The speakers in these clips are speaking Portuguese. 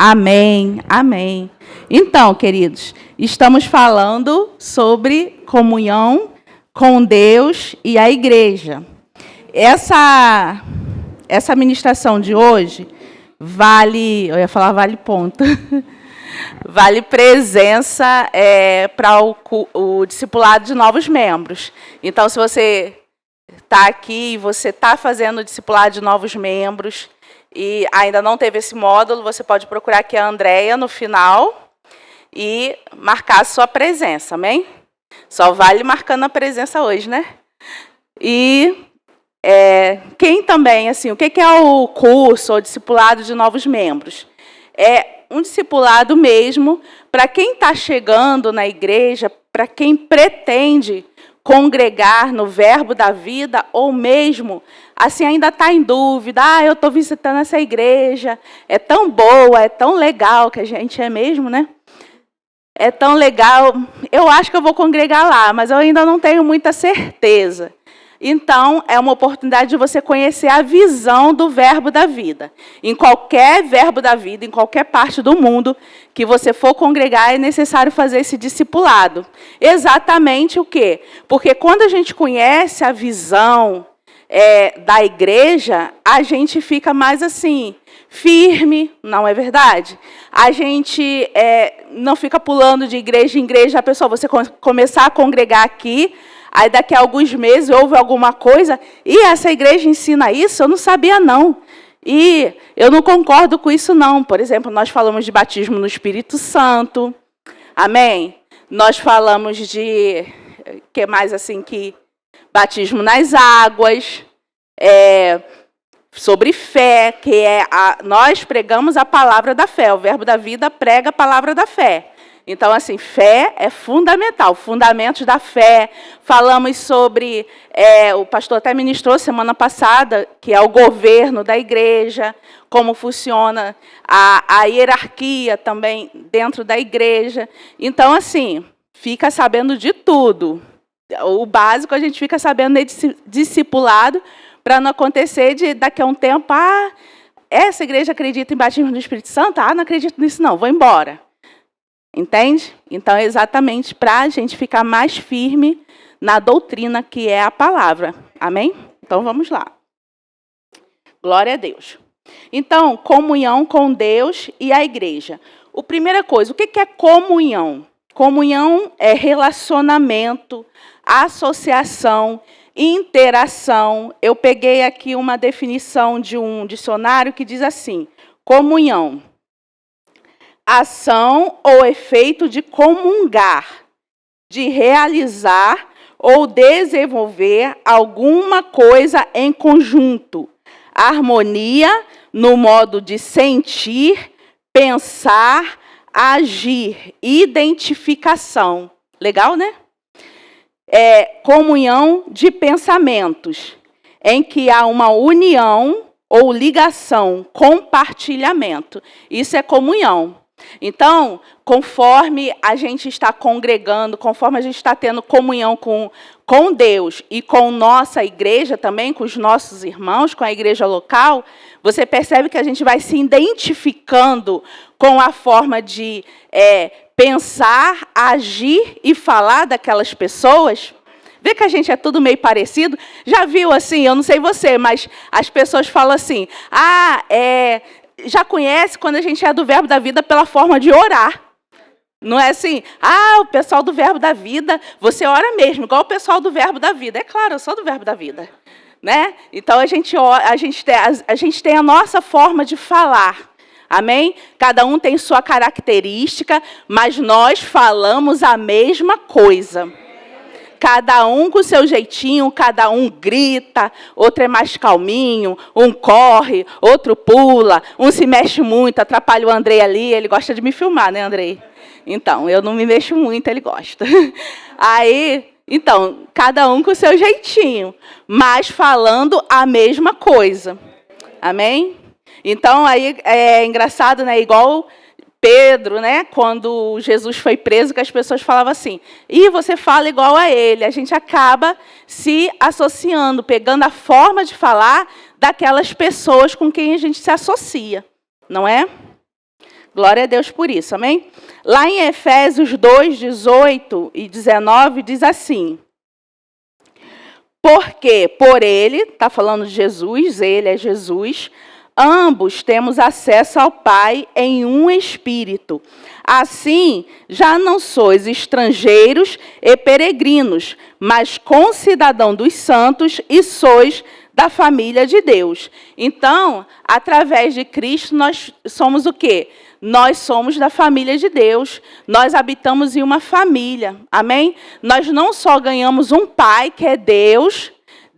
Amém, amém. Então, queridos, estamos falando sobre comunhão com Deus e a igreja. Essa ministração de hoje vale, eu ia falar vale ponto, vale presença para o discipulado de novos membros. Então, se você está aqui e você está fazendo o discipulado de novos membros, e ainda não teve esse módulo, você pode procurar aqui a Andréia no final e marcar a sua presença, amém? Só vale marcando a presença hoje, né? E quem também, assim, o que é o curso ou discipulado de novos membros? É um discipulado mesmo para quem está chegando na igreja, para quem pretende congregar no Verbo da Vida, ou mesmo, assim, ainda está em dúvida, eu estou visitando essa igreja, é tão boa, é tão legal, que a gente é mesmo, né? É tão legal, eu acho que eu vou congregar lá, mas eu ainda não tenho muita certeza. Então, é uma oportunidade de você conhecer a visão do Verbo da Vida. Em qualquer Verbo da Vida, em qualquer parte do mundo que você for congregar, é necessário fazer esse discipulado. Exatamente o quê? Porque quando a gente conhece a visão da igreja, a gente fica mais assim, firme, não é verdade? A gente não fica pulando de igreja em igreja, a pessoa, você começar a congregar aqui, aí daqui a alguns meses houve alguma coisa, e essa igreja ensina isso? Eu não sabia, não. E eu não concordo com isso, não. Por exemplo, nós falamos de batismo no Espírito Santo, amém? Nós falamos de, que mais assim, que batismo nas águas, sobre fé, que nós pregamos a palavra da fé, o Verbo da Vida prega a palavra da fé. Então, assim, fé é fundamental, fundamentos da fé. Falamos sobre, o pastor até ministrou semana passada, que é o governo da igreja, como funciona a hierarquia também dentro da igreja. Então, assim, fica sabendo de tudo. O básico a gente fica sabendo de discipulado, para não acontecer de, daqui a um tempo, essa igreja acredita em batismo do Espírito Santo? Não acredito nisso não, vou embora. Entende? Então, é exatamente para a gente ficar mais firme na doutrina que é a palavra. Amém? Então, vamos lá. Glória a Deus. Então, comunhão com Deus e a igreja. A primeira coisa, o que é comunhão? Comunhão é relacionamento, associação, interação. Eu peguei aqui uma definição de um dicionário que diz assim, comunhão, ação ou efeito de comungar, de realizar ou desenvolver alguma coisa em conjunto. Harmonia no modo de sentir, pensar, agir, identificação. Legal, né? Comunhão de pensamentos, em que há uma união ou ligação, compartilhamento. Isso é comunhão. Então, conforme a gente está congregando, conforme a gente está tendo comunhão com Deus e com nossa igreja também, com os nossos irmãos, com a igreja local, você percebe que a gente vai se identificando com a forma de pensar, agir e falar daquelas pessoas. Vê que a gente é tudo meio parecido? Já viu assim, eu não sei você, mas as pessoas falam assim, já conhece quando a gente é do Verbo da Vida pela forma de orar. Não é assim, o pessoal do Verbo da Vida, você ora mesmo, igual o pessoal do Verbo da Vida. É claro, eu sou do Verbo da Vida. Né? Então, a gente tem a nossa forma de falar. Amém? Cada um tem sua característica, mas nós falamos a mesma coisa. Cada um com o seu jeitinho, cada um grita, outro é mais calminho, um corre, outro pula, um se mexe muito, atrapalha o Andrei ali, ele gosta de me filmar, né, Andrei? Então, eu não me mexo muito, ele gosta. Aí, então, cada um com o seu jeitinho, mas falando a mesma coisa. Amém? Então, aí é engraçado, né? Igual Pedro, né? Quando Jesus foi preso, que as pessoas falavam assim, e você fala igual a ele. A gente acaba se associando, pegando a forma de falar daquelas pessoas com quem a gente se associa, não é? Glória a Deus por isso, amém? Lá em Efésios 2, 18 e 19, diz assim, porque por ele, está falando de Jesus, ele é Jesus, ambos temos acesso ao Pai em um Espírito. Assim, já não sois estrangeiros e peregrinos, mas concidadão dos santos e sois da família de Deus. Então, através de Cristo, nós somos o quê? Nós somos da família de Deus. Nós habitamos em uma família. Amém? Nós não só ganhamos um Pai, que é Deus.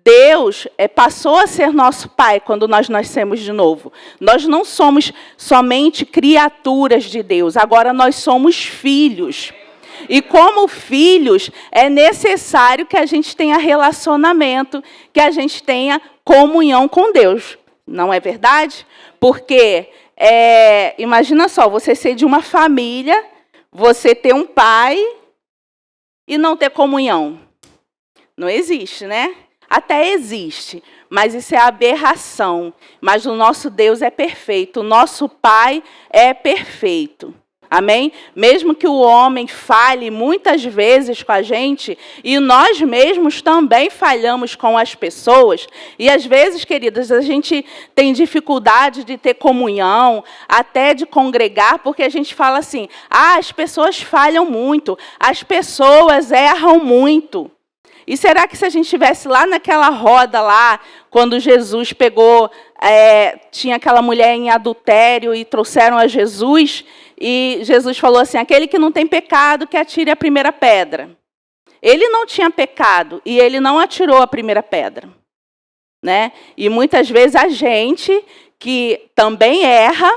Deus passou a ser nosso Pai quando nós nascemos de novo. Nós não somos somente criaturas de Deus, agora nós somos filhos. E como filhos, é necessário que a gente tenha relacionamento, que a gente tenha comunhão com Deus. Não é verdade? Porque, imagina só, você ser de uma família, você ter um pai e não ter comunhão. Não existe, né? Até existe, mas isso é aberração. Mas o nosso Deus é perfeito, o nosso Pai é perfeito. Amém? Mesmo que o homem falhe muitas vezes com a gente, e nós mesmos também falhamos com as pessoas, e às vezes, queridas, a gente tem dificuldade de ter comunhão, até de congregar, porque a gente fala assim, as pessoas falham muito, as pessoas erram muito. E será que se a gente estivesse lá naquela roda lá, quando Jesus pegou, tinha aquela mulher em adultério e trouxeram a Jesus, e Jesus falou assim, aquele que não tem pecado, que atire a primeira pedra. Ele não tinha pecado e ele não atirou a primeira pedra. Né? E muitas vezes a gente, que também erra,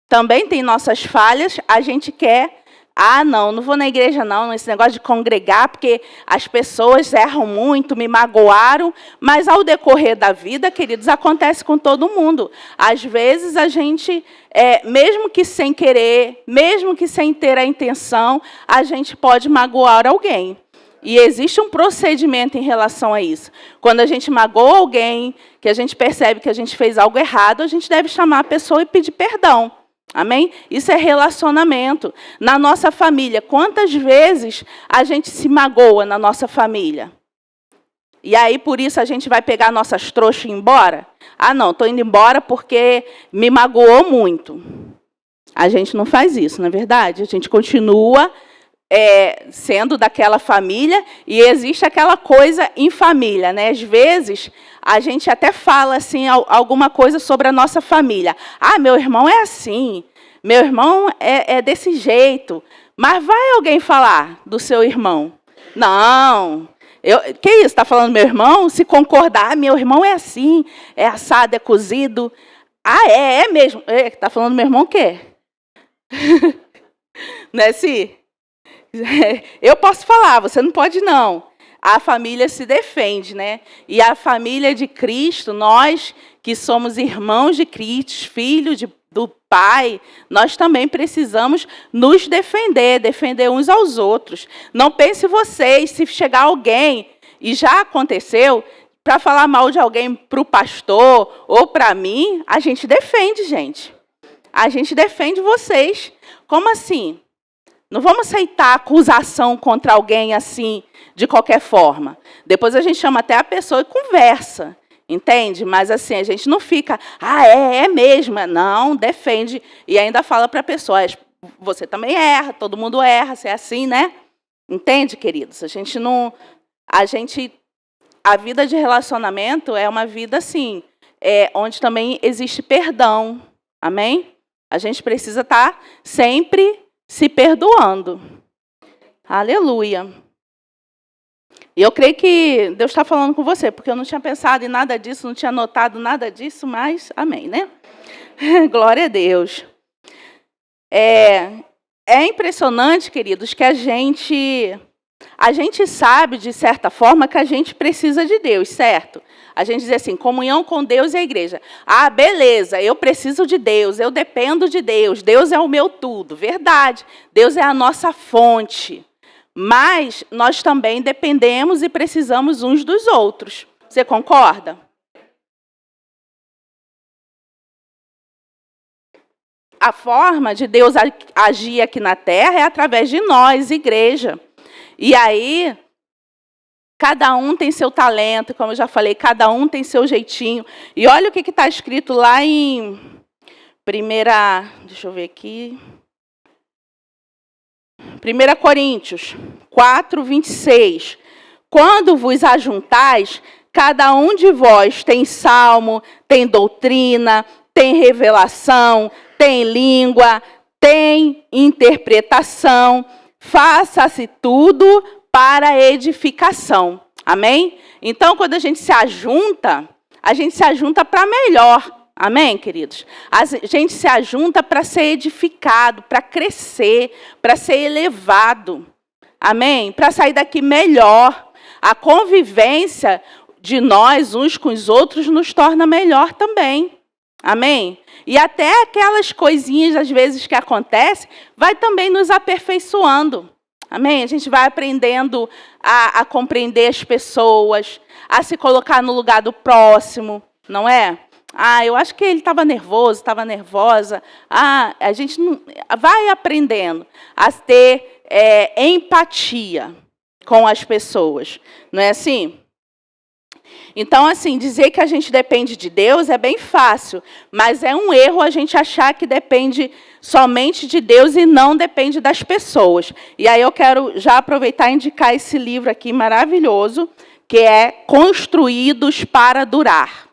também tem nossas falhas, a gente quer... não vou na igreja não, esse negócio de congregar, porque as pessoas erram muito, me magoaram, mas ao decorrer da vida, queridos, acontece com todo mundo. Às vezes a gente, mesmo que sem querer, mesmo que sem ter a intenção, a gente pode magoar alguém. E existe um procedimento em relação a isso. Quando a gente magoa alguém, que a gente percebe que a gente fez algo errado, a gente deve chamar a pessoa e pedir perdão. Amém? Isso é relacionamento. Na nossa família, quantas vezes a gente se magoa na nossa família? E aí, por isso, a gente vai pegar nossas trouxas e ir embora? Não, estou indo embora porque me magoou muito. A gente não faz isso, não é verdade? A gente continua sendo daquela família e existe aquela coisa em família, né? Às vezes, a gente até fala assim, alguma coisa sobre a nossa família. Meu irmão é assim, meu irmão é desse jeito. Mas vai alguém falar do seu irmão? Não. Que isso? Está falando meu irmão? Se concordar, meu irmão é assim, é assado, é cozido. É mesmo. Está falando meu irmão o quê? Né, Si? Eu posso falar, você não pode não. A família se defende, né? E a família de Cristo, nós que somos irmãos de Cristo, filhos do Pai, nós também precisamos nos defender uns aos outros. Não pense vocês, se chegar alguém, e já aconteceu, para falar mal de alguém para o pastor ou para mim, a gente defende, gente. A gente defende vocês. Como assim? Não vamos aceitar acusação contra alguém assim, de qualquer forma. Depois a gente chama até a pessoa e conversa, entende? Mas assim, a gente não fica, é mesmo. Não, defende. E ainda fala para a pessoa, você também erra, todo mundo erra, se é assim, né? Entende, queridos? A vida de relacionamento é uma vida assim, onde também existe perdão. Amém? A gente precisa estar sempre se perdoando. Aleluia. E eu creio que Deus está falando com você, porque eu não tinha pensado em nada disso, não tinha notado nada disso, mas amém, né? Glória a Deus. É impressionante, queridos, que a gente sabe, de certa forma, que a gente precisa de Deus, certo? A gente diz assim, comunhão com Deus e a igreja. Ah, beleza, eu preciso de Deus, eu dependo de Deus, Deus é o meu tudo. Verdade, Deus é a nossa fonte. Mas nós também dependemos e precisamos uns dos outros. Você concorda? A forma de Deus agir aqui na Terra é através de nós, igreja. E aí, cada um tem seu talento, como eu já falei, cada um tem seu jeitinho. E olha o que está escrito lá em deixa eu ver aqui. 1 Coríntios 4, 26. Quando vos ajuntais, cada um de vós tem salmo, tem doutrina, tem revelação, tem língua, tem interpretação. Faça-se tudo para edificação. Amém? Então, quando a gente se ajunta para melhor. Amém, queridos? A gente se ajunta para ser edificado, para crescer, para ser elevado. Amém? Para sair daqui melhor. A convivência de nós uns com os outros nos torna melhor também. Amém? E até aquelas coisinhas, às vezes, que acontecem, vai também nos aperfeiçoando. Amém? A gente vai aprendendo a compreender as pessoas, a se colocar no lugar do próximo, não é? Ah, eu acho que ele estava nervoso, estava nervosa. Ah, a gente vai aprendendo a ter empatia com as pessoas. Não é assim? Então, assim, dizer que a gente depende de Deus é bem fácil, mas é um erro a gente achar que depende somente de Deus e não depende das pessoas. E aí eu quero já aproveitar e indicar esse livro aqui maravilhoso, que é Construídos para Durar.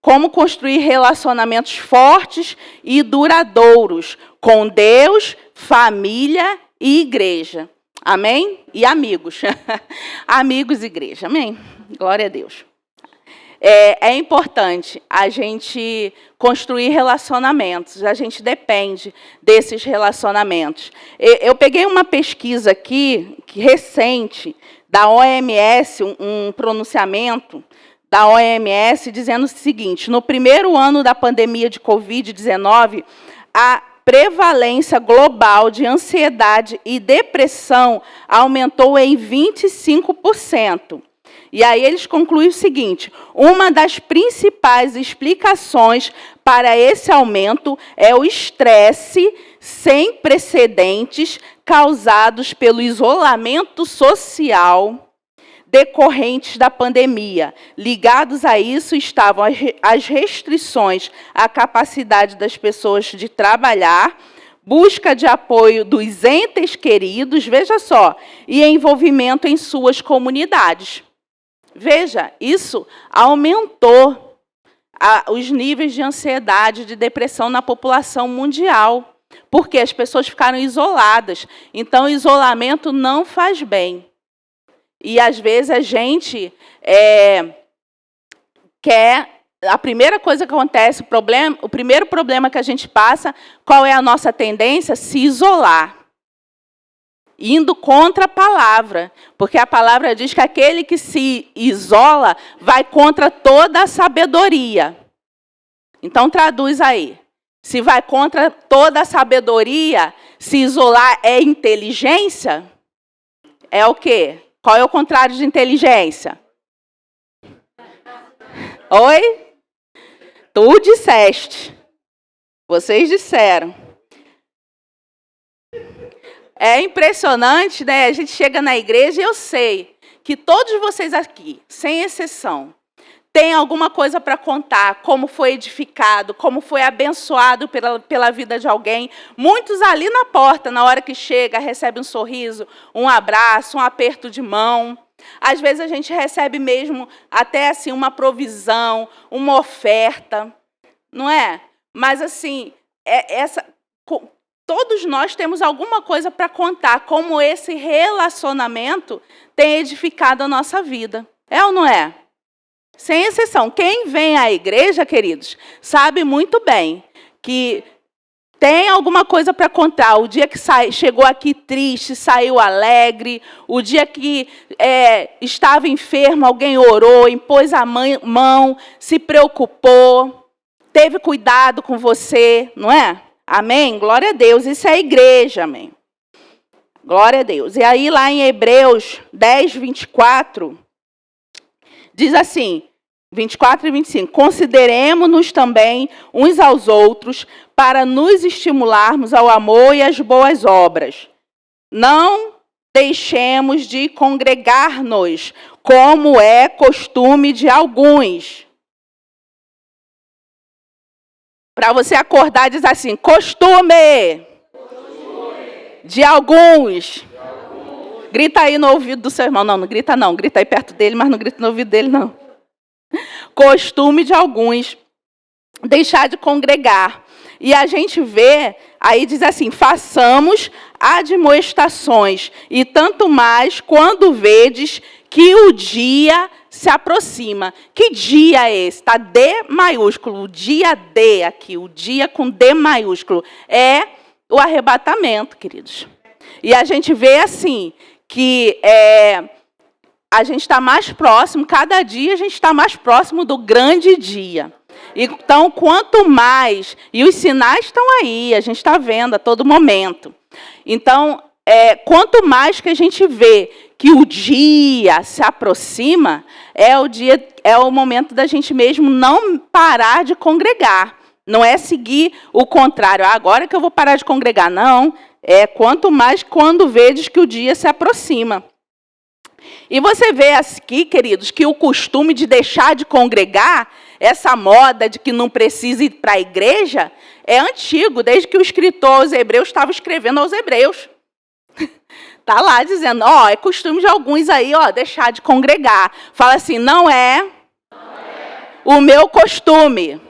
Como construir relacionamentos fortes e duradouros com Deus, família e igreja. Amém? E amigos. Amigos e igreja. Amém? Glória a Deus. É importante a gente construir relacionamentos. A gente depende desses relacionamentos. Eu peguei uma pesquisa aqui, recente, da OMS, um pronunciamento da OMS, dizendo o seguinte: no primeiro ano da pandemia de Covid-19, a prevalência global de ansiedade e depressão aumentou em 25%. E aí eles concluem o seguinte: uma das principais explicações para esse aumento é o estresse sem precedentes causados pelo isolamento social decorrentes da pandemia. Ligados a isso estavam as restrições à capacidade das pessoas de trabalhar, busca de apoio dos entes queridos, veja só, e envolvimento em suas comunidades. Veja, isso aumentou os níveis de ansiedade, de depressão na população mundial, porque as pessoas ficaram isoladas. Então, o isolamento não faz bem. E, às vezes, a gente quer... A primeira coisa que acontece, o primeiro problema que a gente passa, qual é a nossa tendência? Se isolar. Indo contra a palavra. Porque a palavra diz que aquele que se isola vai contra toda a sabedoria. Então, traduz aí. Se vai contra toda a sabedoria, se isolar é inteligência? É o quê? Qual é o contrário de inteligência? Oi? Tu disseste. Vocês disseram. É impressionante, né? A gente chega na igreja e eu sei que todos vocês aqui, sem exceção, têm alguma coisa para contar, como foi edificado, como foi abençoado pela vida de alguém. Muitos ali na porta, na hora que chega, recebem um sorriso, um abraço, um aperto de mão. Às vezes a gente recebe mesmo até assim uma provisão, uma oferta, não é? Mas assim, todos nós temos alguma coisa para contar, como esse relacionamento tem edificado a nossa vida. É ou não é? Sem exceção. Quem vem à igreja, queridos, sabe muito bem que tem alguma coisa para contar. O dia que chegou aqui triste, saiu alegre. O dia que estava enfermo, alguém orou, impôs a mão, se preocupou, teve cuidado com você, não é? Amém? Glória a Deus. Isso é a igreja, amém. Glória a Deus. E aí, lá em Hebreus 10, 24, diz assim, 24 e 25, consideremo-nos também uns aos outros para nos estimularmos ao amor e às boas obras. Não deixemos de congregar-nos, como é costume de alguns. Para você acordar, diz assim, costume de alguns. Grita aí no ouvido do seu irmão. Não grita não. Grita aí perto dele, mas não grita no ouvido dele, não. Costume de alguns deixar de congregar. E a gente vê, aí diz assim, façamos admoestações, e tanto mais quando vedes que o dia se aproxima. Que dia é esse? Está D maiúsculo, o dia D aqui, o dia com D maiúsculo. É o arrebatamento, queridos. E a gente vê assim, que a gente está mais próximo, cada dia a gente está mais próximo do grande dia. Então, quanto mais, e os sinais estão aí, a gente está vendo a todo momento. Então, quanto mais que a gente vê que o dia se aproxima, é o momento da gente mesmo não parar de congregar. Não é seguir o contrário, agora que eu vou parar de congregar. Não, quanto mais quando vedes que o dia se aproxima. E você vê aqui, queridos, que o costume de deixar de congregar, essa moda de que não precisa ir para a igreja, é antigo, desde que o escritor aos Hebreus estava escrevendo aos Hebreus. Está lá dizendo, é costume de alguns aí, deixar de congregar. Fala assim, não é o meu costume.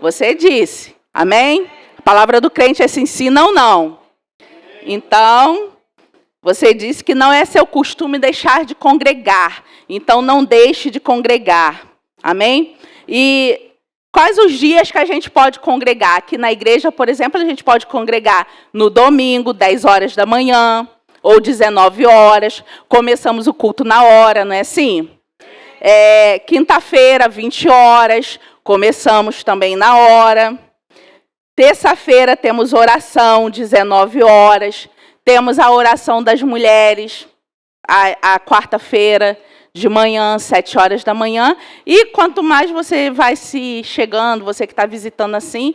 Você disse, amém? A palavra do crente é assim, sim, não, não. Então, você disse que não é seu costume deixar de congregar. Então, não deixe de congregar. Amém? E quais os dias que a gente pode congregar? Aqui na igreja, por exemplo, a gente pode congregar no domingo, 10 horas da manhã, ou 19 horas. Começamos o culto na hora, não é assim? Quinta-feira, 20 horas, começamos também na hora. Terça-feira temos oração, 19 horas. Temos a oração das mulheres, a quarta-feira de manhã, 7 horas da manhã. E quanto mais você vai se chegando, você que está visitando assim,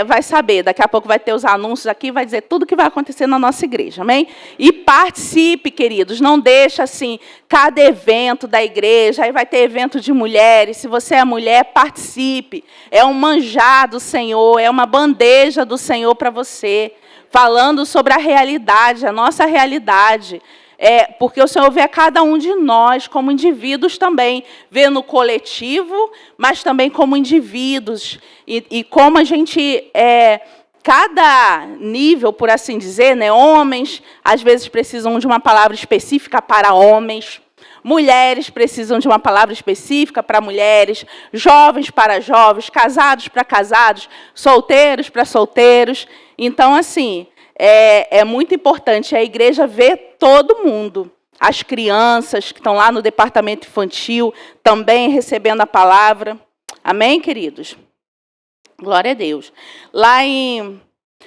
vai saber. Daqui a pouco vai ter os anúncios aqui, vai dizer tudo o que vai acontecer na nossa igreja, amém? E participe, queridos, não deixa assim, cada evento da igreja, aí vai ter evento de mulheres, se você é mulher, participe. É um manjar do Senhor, é uma bandeja do Senhor para você, falando sobre a realidade, a nossa realidade. Porque o Senhor vê a cada um de nós como indivíduos também, vê no coletivo, mas também como indivíduos. E como a gente, cada nível, por assim dizer, né, homens, às vezes precisam de uma palavra específica para homens, mulheres precisam de uma palavra específica para mulheres, jovens para jovens, casados para casados, solteiros para solteiros. Então, assim, é muito importante a igreja ver todo mundo. As crianças que estão lá no departamento infantil também recebendo a palavra. Amém, queridos? Glória a Deus. Lá em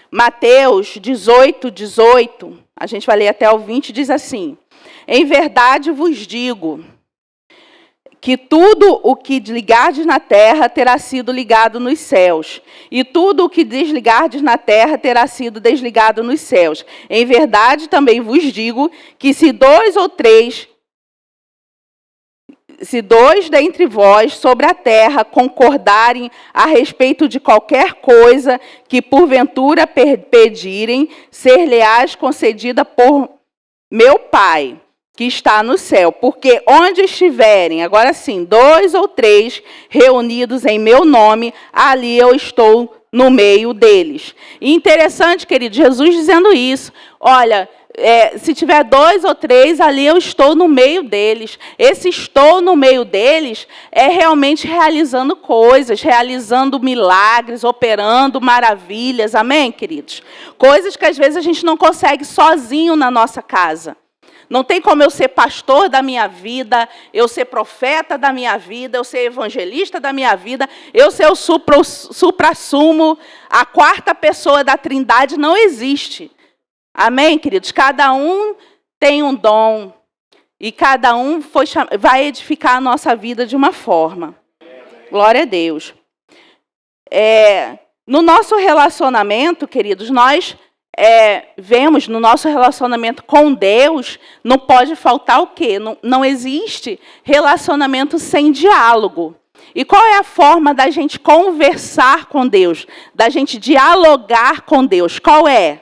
Mateus 18, 18, a gente vai ler até o 20, diz assim: em verdade vos digo que tudo o que ligardes na terra terá sido ligado nos céus, e tudo o que desligardes na terra terá sido desligado nos céus. Em verdade também vos digo que se dois dentre vós sobre a terra concordarem a respeito de qualquer coisa que porventura pedirem, ser-lhe-ás concedida por meu Pai, que está no céu. Porque onde estiverem, agora sim, 2 ou 3 reunidos em meu nome, ali eu estou no meio deles. E interessante, querido, Jesus dizendo isso. Olha, se tiver 2 ou 3, ali eu estou no meio deles. Esse estou no meio deles é realmente realizando coisas, realizando milagres, operando maravilhas. Amém, queridos? Coisas que às vezes a gente não consegue sozinho na nossa casa. Não tem como eu ser pastor da minha vida, eu ser profeta da minha vida, eu ser evangelista da minha vida, eu ser o suprassumo, a 4ª pessoa da Trindade não existe. Amém, queridos? Cada um tem um dom e cada um vai edificar a nossa vida de uma forma. Glória a Deus. No nosso relacionamento, queridos, nós vemos no nosso relacionamento com Deus, não pode faltar o quê? Não existe relacionamento sem diálogo. E qual é a forma da gente conversar com Deus? Da gente dialogar com Deus? Qual é?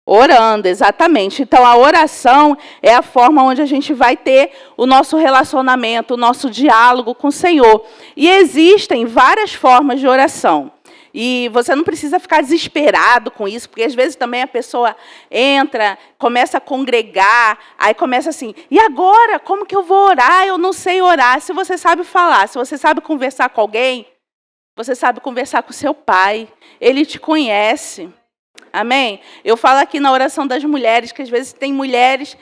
Orando, exatamente. Então, a oração é a forma onde a gente vai ter o nosso relacionamento, o nosso diálogo com o Senhor. E existem várias formas de oração. E você não precisa ficar desesperado com isso, porque às vezes também a pessoa entra, começa a congregar, aí começa assim, e agora, como que eu vou orar? Eu não sei orar. Se você sabe falar, se você sabe conversar com alguém, você sabe conversar com o seu pai, ele te conhece. Amém? Eu falo aqui na oração das mulheres, que às vezes tem mulheres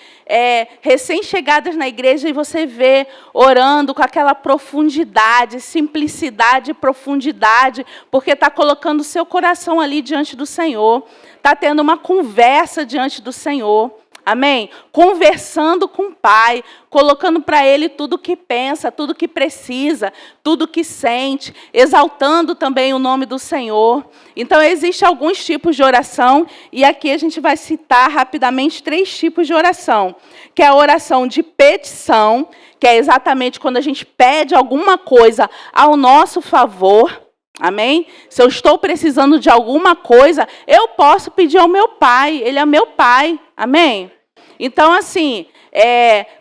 recém-chegadas na igreja e você vê orando com aquela profundidade, simplicidade e profundidade, porque está colocando o seu coração ali diante do Senhor, está tendo uma conversa diante do Senhor. Amém? Conversando com o Pai, colocando para Ele tudo o que pensa, tudo o que precisa, tudo o que sente, exaltando também o nome do Senhor. Então, existem alguns tipos de oração, e aqui a gente vai citar rapidamente 3 tipos de oração, que é a oração de petição, que é exatamente quando a gente pede alguma coisa ao nosso favor. Amém? Se eu estou precisando de alguma coisa, eu posso pedir ao meu Pai, Ele é meu Pai. Amém? Então, assim,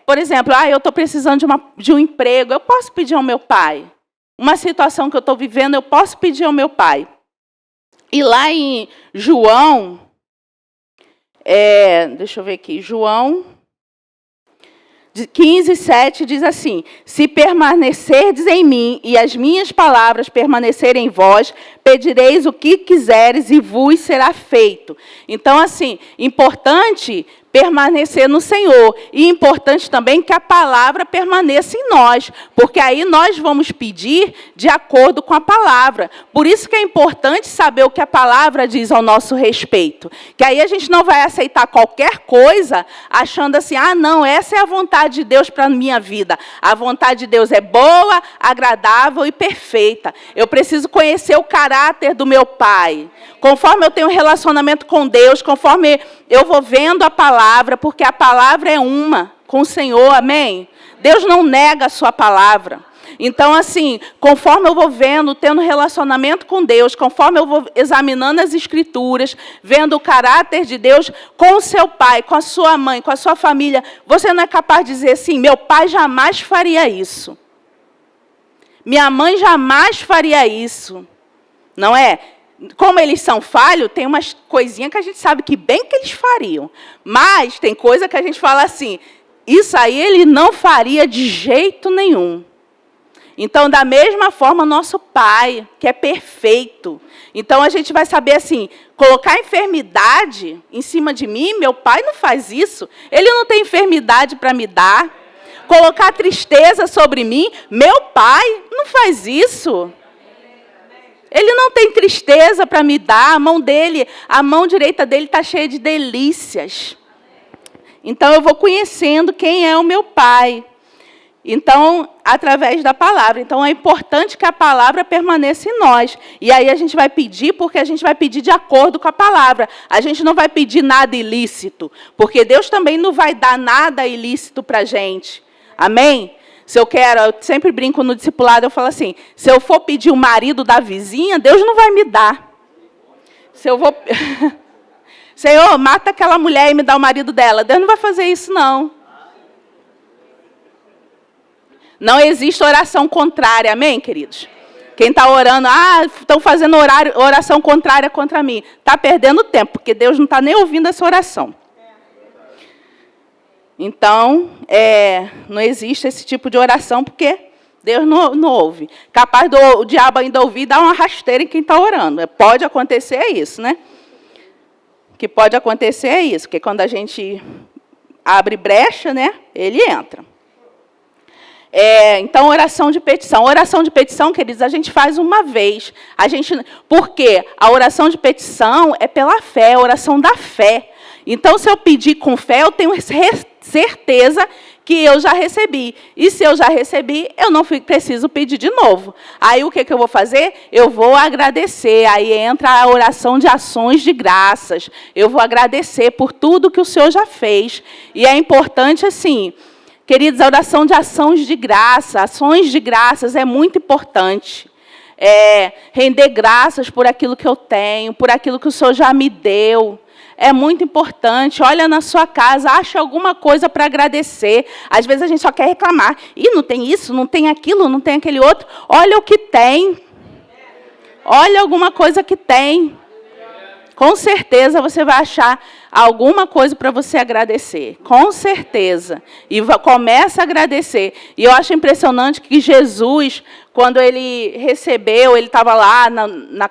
por exemplo, eu estou precisando de um emprego, eu posso pedir ao meu pai. Uma situação que eu estou vivendo, eu posso pedir ao meu pai. E lá em João, deixa eu ver aqui, João 15:7 diz assim, se permanecerdes em mim e as minhas palavras permanecerem em vós, pedireis o que quiseres e vos será feito. Então, assim, importante permanecer no Senhor. E importante também que a palavra permaneça em nós, porque aí nós vamos pedir de acordo com a palavra. Por isso que é importante saber o que a palavra diz ao nosso respeito. Que aí a gente não vai aceitar qualquer coisa achando assim, não, essa é a vontade de Deus para a minha vida. A vontade de Deus é boa, agradável e perfeita. Eu preciso conhecer o caráter do meu Pai. Conforme eu tenho um relacionamento com Deus, conforme eu vou vendo a palavra, porque a palavra é uma com o Senhor, amém? Deus não nega a sua palavra. Então, assim, conforme eu vou vendo, tendo relacionamento com Deus, conforme eu vou examinando as Escrituras, vendo o caráter de Deus com o seu pai, com a sua mãe, com a sua família, você não é capaz de dizer assim, meu pai jamais faria isso. Minha mãe jamais faria isso. Não é? Como eles são falhos, tem umas coisinhas que a gente sabe que bem que eles fariam. Mas tem coisa que a gente fala assim, isso aí ele não faria de jeito nenhum. Então, da mesma forma, nosso Pai, que é perfeito. Então, a gente vai saber assim, colocar enfermidade em cima de mim, meu Pai não faz isso. Ele não tem enfermidade para me dar. Colocar tristeza sobre mim, meu Pai não faz isso. Ele não tem tristeza para me dar, a mão dele, a mão direita dele está cheia de delícias. Então, eu vou conhecendo quem é o meu Pai. Então, através da palavra. Então, é importante que a palavra permaneça em nós. E aí a gente vai pedir, porque a gente vai pedir de acordo com a palavra. A gente não vai pedir nada ilícito, porque Deus também não vai dar nada ilícito para a gente. Amém? Se eu sempre brinco no discipulado, eu falo assim, se eu for pedir o marido da vizinha, Deus não vai me dar. Se eu vou... Senhor, mata aquela mulher e me dá o marido dela. Deus não vai fazer isso, não. Não existe oração contrária, amém, queridos? Quem está orando, estão fazendo oração contrária contra mim. Está perdendo tempo, porque Deus não está nem ouvindo essa oração. Então, não existe esse tipo de oração, porque Deus não ouve. Capaz do diabo ainda ouvir e dar uma rasteira em quem está orando. Pode acontecer isso, né? O que pode acontecer é isso, porque quando a gente abre brecha, né, ele entra. Então, oração de petição. Oração de petição, queridos, a gente faz uma vez. Porque a oração de petição é pela fé, a oração da fé. Então, se eu pedir com fé, eu tenho certeza que eu já recebi. E se eu já recebi, eu não preciso pedir de novo. Aí, o que eu vou fazer? Eu vou agradecer. Aí entra a oração de ações de graças. Eu vou agradecer por tudo que o Senhor já fez. E é importante, assim, queridos, a oração de ações de graças é muito importante. Render graças por aquilo que eu tenho, por aquilo que o Senhor já me deu. É muito importante. Olha na sua casa, acha alguma coisa para agradecer. Às vezes a gente só quer reclamar. Não tem isso, não tem aquilo, não tem aquele outro. Olha o que tem. Olha alguma coisa que tem. Com certeza você vai achar alguma coisa para você agradecer. Com certeza. E começa a agradecer. E eu acho impressionante que Jesus, quando ele recebeu, ele estava lá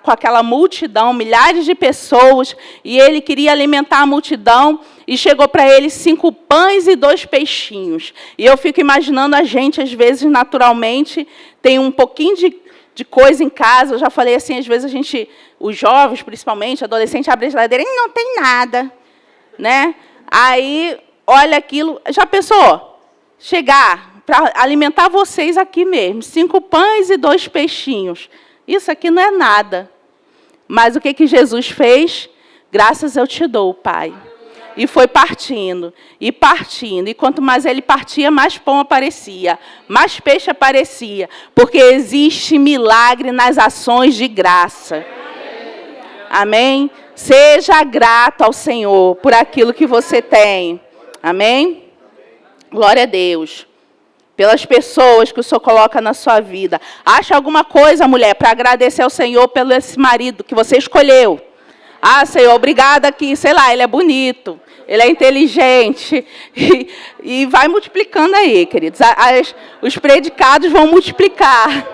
com aquela multidão, milhares de pessoas, e ele queria alimentar a multidão, e chegou para ele 5 pães e 2 peixinhos. E eu fico imaginando a gente, às vezes, naturalmente, tem um pouquinho de coisa em casa. Eu já falei assim, às vezes os jovens, principalmente, adolescentes, abrem a geladeira e não tem nada, né? Aí, olha aquilo. Já pensou? Chegar para alimentar vocês aqui mesmo, 5 pães e 2 peixinhos. Isso aqui não é nada. Mas o que Jesus fez? Graças eu te dou, Pai. E foi partindo, e partindo. E quanto mais ele partia, mais pão aparecia, mais peixe aparecia. Porque existe milagre nas ações de graça. Amém? Seja grato ao Senhor por aquilo que você tem. Amém? Glória a Deus. Pelas pessoas que o Senhor coloca na sua vida. Acha alguma coisa, mulher, para agradecer ao Senhor pelo esse marido que você escolheu. Senhor, obrigada que, sei lá, ele é bonito, ele é inteligente. E vai multiplicando aí, queridos. Os predicados vão multiplicar.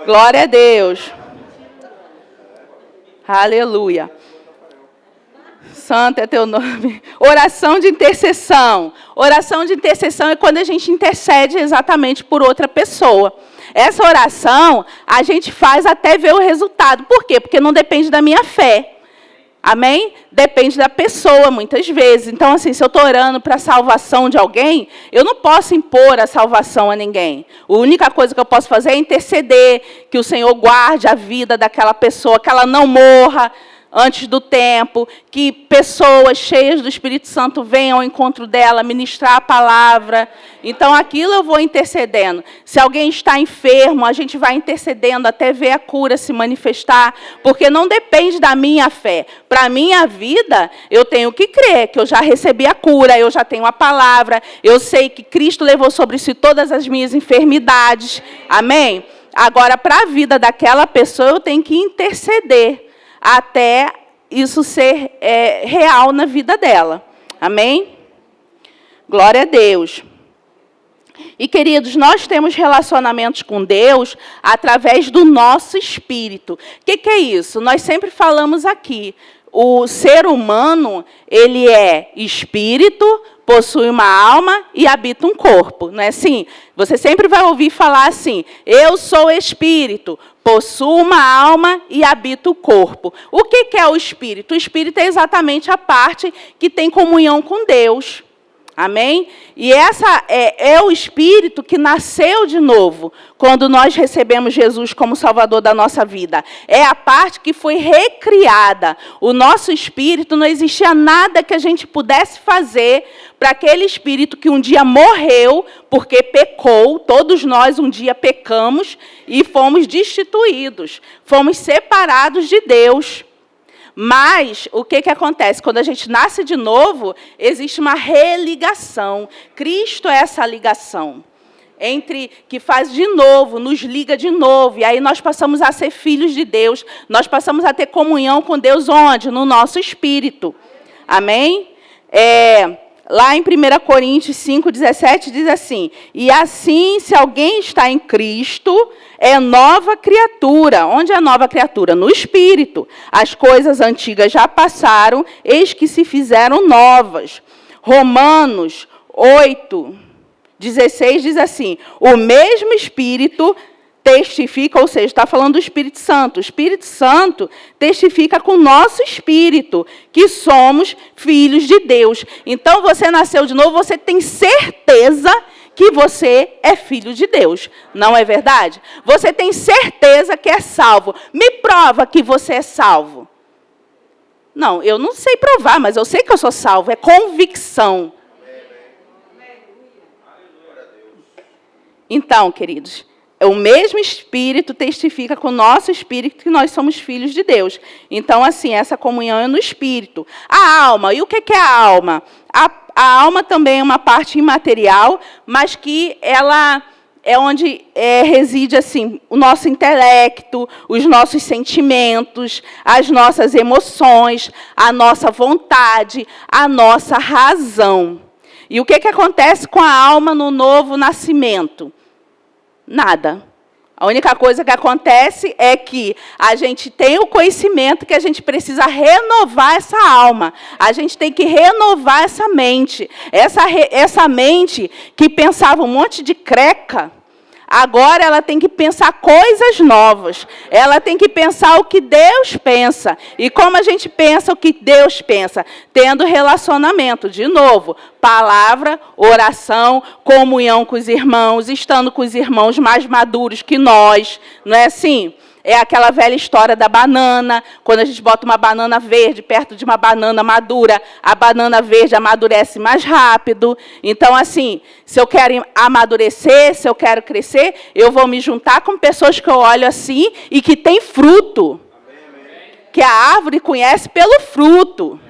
Glória a Deus. Aleluia. Santo é teu nome. Oração de intercessão. Oração de intercessão é quando a gente intercede exatamente por outra pessoa. Essa oração, a gente faz até ver o resultado. Por quê? Porque não depende da minha fé. Amém? Depende da pessoa, muitas vezes. Então, assim, se eu estou orando para a salvação de alguém, eu não posso impor a salvação a ninguém. A única coisa que eu posso fazer é interceder, que o Senhor guarde a vida daquela pessoa, que ela não morra antes do tempo, que pessoas cheias do Espírito Santo venham ao encontro dela, ministrar a palavra. Então, aquilo eu vou intercedendo. Se alguém está enfermo, a gente vai intercedendo até ver a cura se manifestar, porque não depende da minha fé. Para a minha vida, eu tenho que crer que eu já recebi a cura, eu já tenho a palavra, eu sei que Cristo levou sobre si todas as minhas enfermidades. Amém? Agora, para a vida daquela pessoa, eu tenho que interceder até isso ser real na vida dela. Amém? Glória a Deus. E, queridos, nós temos relacionamentos com Deus através do nosso espírito. O que é isso? Nós sempre falamos aqui. O ser humano, ele é espírito, possui uma alma e habita um corpo. Não é assim? Você sempre vai ouvir falar assim, eu sou espírito, possuo uma alma e habito o corpo. O que é o espírito? O espírito é exatamente a parte que tem comunhão com Deus. Amém? E essa é o Espírito que nasceu de novo, quando nós recebemos Jesus como Salvador da nossa vida. É a parte que foi recriada. O nosso Espírito, não existia nada que a gente pudesse fazer para aquele Espírito que um dia morreu, porque pecou. Todos nós um dia pecamos e fomos destituídos. Fomos separados de Deus. Mas, o que acontece? Quando a gente nasce de novo, existe uma religação. Cristo é essa ligação. que faz de novo, nos liga de novo, e aí nós passamos a ser filhos de Deus, nós passamos a ter comunhão com Deus onde? No nosso espírito. Amém? Lá em 1 Coríntios 5,17 diz assim: e assim, se alguém está em Cristo, é nova criatura. Onde é nova criatura? No Espírito. As coisas antigas já passaram, eis que se fizeram novas. Romanos 8,16 diz assim: o mesmo Espírito testifica, ou seja, está falando do Espírito Santo. O Espírito Santo testifica com o nosso espírito que somos filhos de Deus. Então, você nasceu de novo, você tem certeza que você é filho de Deus. Não é verdade? Você tem certeza que é salvo. Me prova que você é salvo. Não, eu não sei provar, mas eu sei que eu sou salvo. É convicção. Então, queridos, o mesmo Espírito testifica com o nosso espírito que nós somos filhos de Deus. Então, assim, essa comunhão é no Espírito. A alma, e o que é a alma? A alma também é uma parte imaterial, mas que ela é onde reside assim, o nosso intelecto, os nossos sentimentos, as nossas emoções, a nossa vontade, a nossa razão. E o que acontece com a alma no novo nascimento? Nada. A única coisa que acontece é que a gente tem o conhecimento que a gente precisa renovar essa alma. A gente tem que renovar essa mente. Essa mente que pensava um monte de creca, agora ela tem que pensar coisas novas. Ela tem que pensar o que Deus pensa. E como a gente pensa o que Deus pensa? Tendo relacionamento. De novo, palavra, oração, comunhão com os irmãos, estando com os irmãos mais maduros que nós. Não é assim? É aquela velha história da banana. Quando a gente bota uma banana verde perto de uma banana madura, a banana verde amadurece mais rápido. Então, assim, se eu quero amadurecer, se eu quero crescer, eu vou me juntar com pessoas que eu olho assim e que têm fruto. Que a árvore conhece pelo fruto.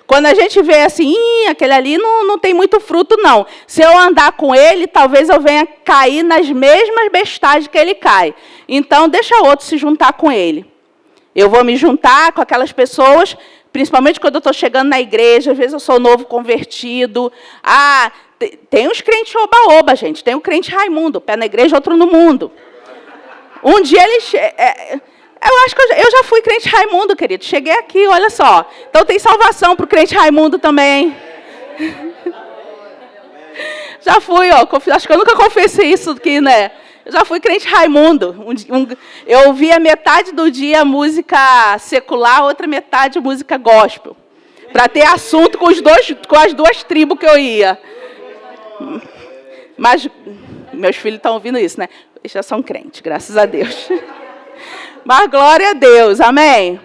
Quando a gente vê assim, aquele ali não tem muito fruto, não. Se eu andar com ele, talvez eu venha cair nas mesmas bestagens que ele cai. Então, deixa outro se juntar com ele. Eu vou me juntar com aquelas pessoas, principalmente quando eu estou chegando na igreja, às vezes eu sou novo convertido. Tem uns crentes oba-oba, gente. Tem o crente Raimundo, pé na igreja, outro no mundo. Um dia ele... Eu acho que eu já fui crente Raimundo, querido. Cheguei aqui, olha só. Então tem salvação para o crente Raimundo também. Já fui, ó. Acho que eu nunca confessei isso aqui, né? Eu já fui crente Raimundo. Eu ouvia metade do dia música secular, outra metade música gospel. Para ter assunto com as duas tribos que eu ia. Mas meus filhos estão ouvindo isso, né? Eles já são crentes, graças a Deus. Mas glória a Deus, amém?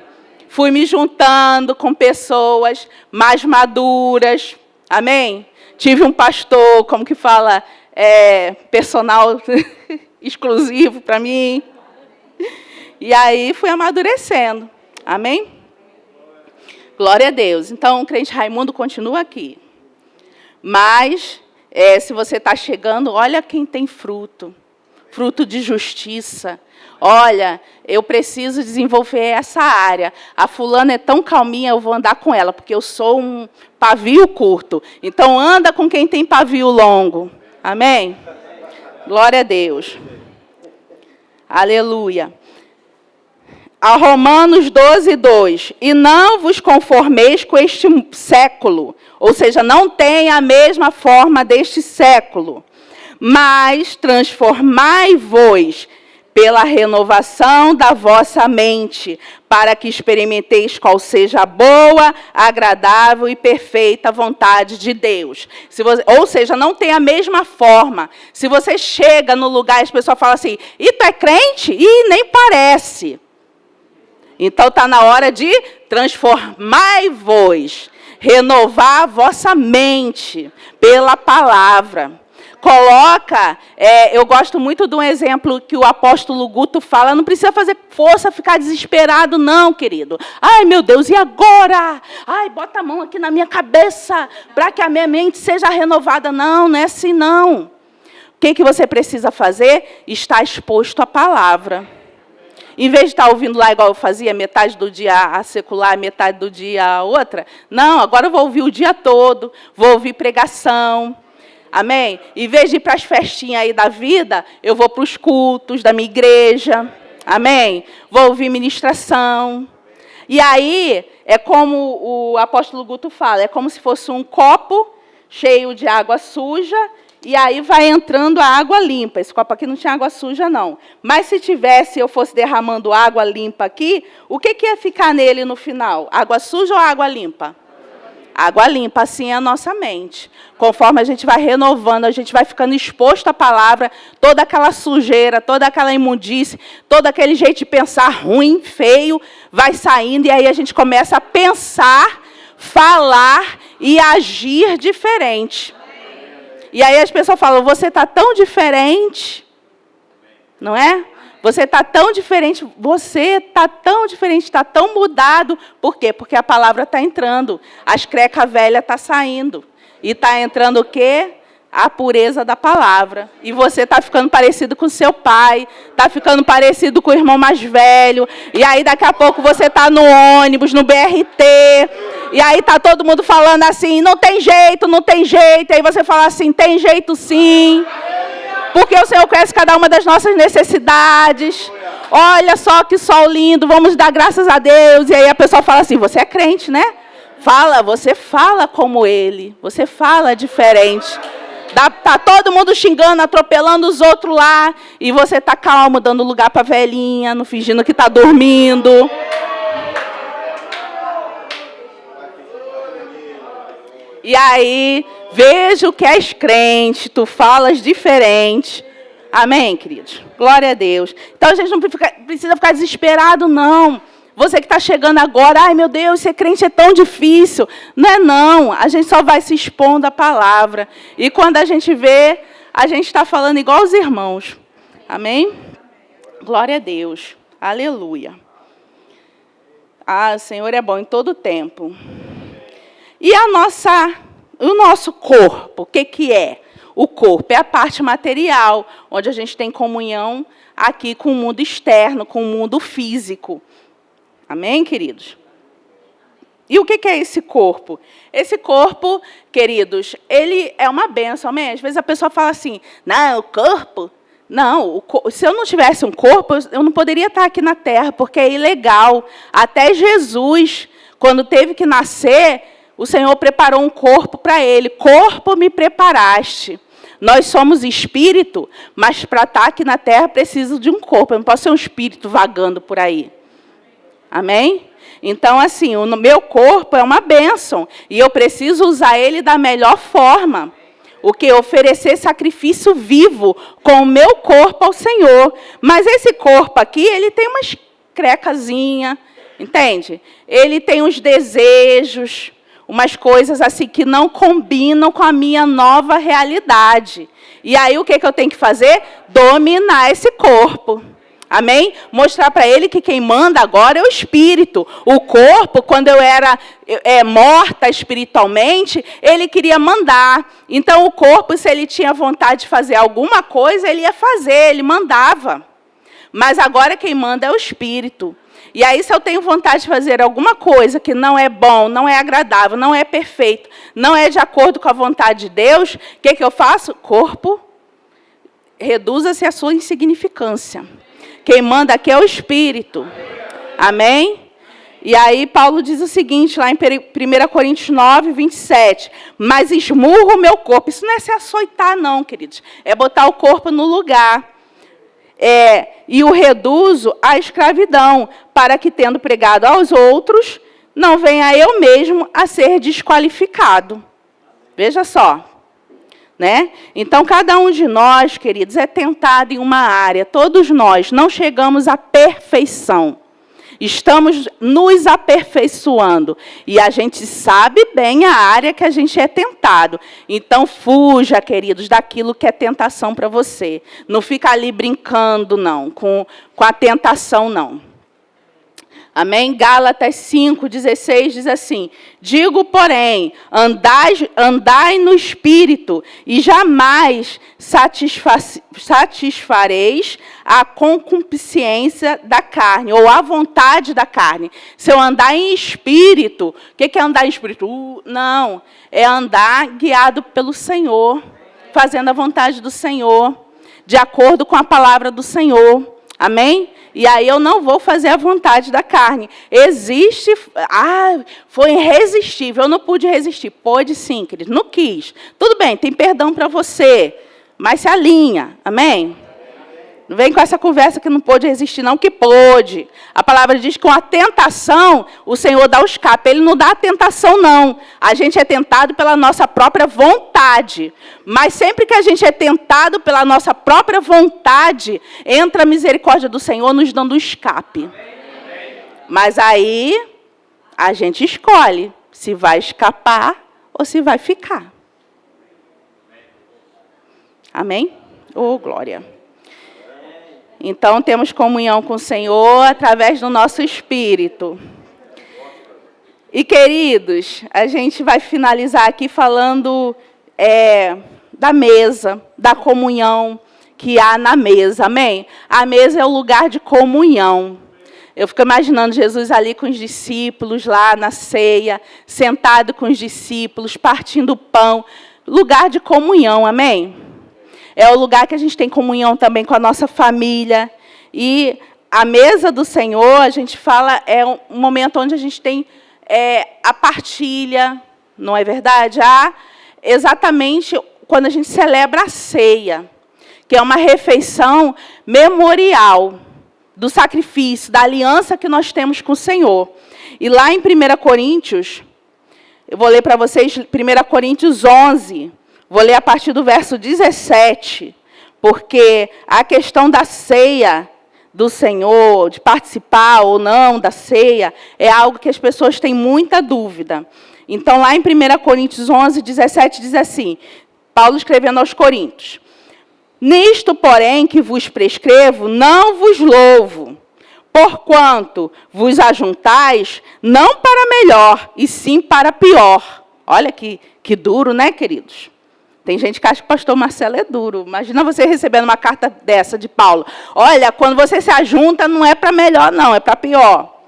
Fui me juntando com pessoas mais maduras, amém? Tive um pastor, como que fala, personal exclusivo para mim. E aí fui amadurecendo, amém? Glória a Deus. Então, o crente Raimundo continua aqui. Mas, se você está chegando, olha quem tem fruto. Fruto de justiça. Olha, eu preciso desenvolver essa área. A fulana é tão calminha, eu vou andar com ela, porque eu sou um pavio curto. Então, anda com quem tem pavio longo. Amém? Glória a Deus. Aleluia. A Romanos 12:2. E não vos conformeis com este século. Ou seja, não tenha a mesma forma deste século. Mas transformai-vos pela renovação da vossa mente, para que experimenteis qual seja a boa, agradável e perfeita vontade de Deus. Ou seja, não tem a mesma forma. Se você chega no lugar e as pessoas falam assim, e tu é crente? E nem parece. Então está na hora de transformai-vos, renovar a vossa mente pela palavra. Coloca, eu gosto muito de um exemplo que o apóstolo Guto fala, não precisa fazer força, ficar desesperado, não, querido. Ai, meu Deus, e agora? Ai, bota a mão aqui na minha cabeça, para que a minha mente seja renovada. Não, não é assim, não. que você precisa fazer? Estar exposto à palavra. Em vez de estar ouvindo lá igual eu fazia, metade do dia a secular, metade do dia a outra, não, agora eu vou ouvir o dia todo, vou ouvir pregação. Amém? Em vez de ir para as festinhas aí da vida, eu vou para os cultos da minha igreja. Amém? Vou ouvir ministração. E aí, é como o apóstolo Guto fala, é como se fosse um copo cheio de água suja, e aí vai entrando a água limpa. Esse copo aqui não tinha água suja, não. Mas se tivesse, eu fosse derramando água limpa aqui, o que ia ficar nele no final? Água suja ou água limpa? Água limpa, assim é a nossa mente. Conforme a gente vai renovando, a gente vai ficando exposto à palavra, toda aquela sujeira, toda aquela imundície, todo aquele jeito de pensar ruim, feio, vai saindo, e aí a gente começa a pensar, falar e agir diferente. E aí as pessoas falam, você está tão diferente, não é? Você está tão diferente, está tão mudado. Por quê? Porque a palavra está entrando, as crecas velhas estão saindo. E está entrando o quê? A pureza da palavra. E você está ficando parecido com seu pai, está ficando parecido com o irmão mais velho. E aí daqui a pouco você está no ônibus, no BRT. E aí está todo mundo falando assim, não tem jeito, não tem jeito. E aí você fala assim, tem jeito sim. Porque o Senhor conhece cada uma das nossas necessidades. Olha só que sol lindo, vamos dar graças a Deus. E aí a pessoa fala assim, você é crente, né? Você fala como ele, você fala diferente. Tá todo mundo xingando, atropelando os outros lá. E você tá calmo, dando lugar para a velhinha, não fingindo que está dormindo. E aí, vejo que és crente, tu falas diferente. Amém, queridos? Glória a Deus. Então, a gente não precisa ficar desesperado, não. Você que está chegando agora, ai, meu Deus, ser crente é tão difícil. Não é, não. A gente só vai se expondo à palavra. E quando a gente vê, a gente está falando igual os irmãos. Amém? Glória a Deus. Aleluia. Ah, o Senhor é bom em todo tempo. E o nosso corpo, o que é? O corpo é a parte material, onde a gente tem comunhão aqui com o mundo externo, com o mundo físico. Amém, queridos? E o que é esse corpo? Esse corpo, queridos, ele é uma bênção, amém? Às vezes a pessoa fala assim, não, o corpo... Não, se eu não tivesse um corpo, eu não poderia estar aqui na terra, porque é ilegal. Até Jesus, quando teve que nascer... O Senhor preparou um corpo para ele. Corpo me preparaste. Nós somos espírito, mas para estar aqui na terra preciso de um corpo. Eu não posso ser um espírito vagando por aí. Amém? Então, assim, o meu corpo é uma bênção. E eu preciso usar ele da melhor forma. O que? Oferecer sacrifício vivo com o meu corpo ao Senhor. Mas esse corpo aqui, ele tem umas crecazinhas, entende? Ele tem uns desejos... umas coisas assim que não combinam com a minha nova realidade. E aí o que eu tenho que fazer? Dominar esse corpo. Amém? Mostrar para ele que quem manda agora é o espírito. O corpo, quando eu era morta espiritualmente, ele queria mandar. Então o corpo, se ele tinha vontade de fazer alguma coisa, ele ia fazer, ele mandava. Mas agora quem manda é o espírito. E aí, se eu tenho vontade de fazer alguma coisa que não é bom, não é agradável, não é perfeito, não é de acordo com a vontade de Deus, o que eu faço? Corpo, reduza-se a sua insignificância. Quem manda aqui é o Espírito. Amém? E aí, Paulo diz o seguinte, lá em 1 Coríntios 9, 27. Mas esmurro o meu corpo. Isso não é se açoitar, não, queridos. É botar o corpo no lugar. E o reduzo à escravidão, para que, tendo pregado aos outros, não venha eu mesmo a ser desqualificado. Veja só. Né? Então, cada um de nós, queridos, é tentado em uma área. Todos nós não chegamos à perfeição. Estamos nos aperfeiçoando. E a gente sabe bem a área que a gente é tentado. Então, fuja, queridos, daquilo que é tentação para você. Não fica ali brincando, não, com a tentação, não. Amém? Gálatas 5:16 diz assim: digo, porém, andai no Espírito, e jamais satisfareis a concupiscência da carne, ou a vontade da carne. Se eu andar em Espírito, o que é andar em Espírito? Não, é andar guiado pelo Senhor, fazendo a vontade do Senhor, de acordo com a palavra do Senhor. Amém? E aí eu não vou fazer a vontade da carne. Foi irresistível, eu não pude resistir. Pôde sim, querido, não quis. Tudo bem, tem perdão para você, mas se alinha. Amém? Não vem com essa conversa que não pôde resistir, não, que pôde. A palavra diz que com a tentação, o Senhor dá o escape. Ele não dá a tentação, não. A gente é tentado pela nossa própria vontade. Mas sempre que a gente é tentado pela nossa própria vontade, entra a misericórdia do Senhor nos dando um escape. Mas aí, a gente escolhe se vai escapar ou se vai ficar. Amém? Oh, glória. Então, temos comunhão com o Senhor através do nosso espírito. E, queridos, a gente vai finalizar aqui falando da mesa, da comunhão que há na mesa, amém? A mesa é o lugar de comunhão. Eu fico imaginando Jesus ali com os discípulos, lá na ceia, sentado com os discípulos, partindo o pão. Lugar de comunhão, amém? É o lugar que a gente tem comunhão também com a nossa família. E a mesa do Senhor, a gente fala, é um momento onde a gente tem a partilha, não é verdade? Exatamente quando a gente celebra a ceia, que é uma refeição memorial do sacrifício, da aliança que nós temos com o Senhor. E lá em 1 Coríntios, eu vou ler para vocês 1 Coríntios 11, vou ler a partir do verso 17, porque a questão da ceia do Senhor, de participar ou não da ceia, é algo que as pessoas têm muita dúvida. Então, lá em 1 Coríntios 11, 17, diz assim, Paulo escrevendo aos Coríntios: nisto, porém, que vos prescrevo, não vos louvo, porquanto vos ajuntais, não para melhor, e sim para pior. Olha que duro, né, queridos? Tem gente que acha que o pastor Marcelo é duro. Imagina você recebendo uma carta dessa de Paulo. Olha, quando você se ajunta, não é para melhor, não, é para pior.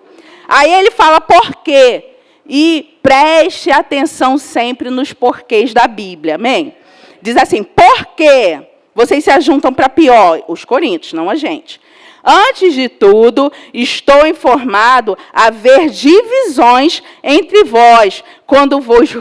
Aí ele fala por quê. E preste atenção sempre nos porquês da Bíblia, amém? Diz assim, por quê vocês se ajuntam para pior? Os coríntios, não a gente. Antes de tudo, estou informado haver divisões entre vós, quando vos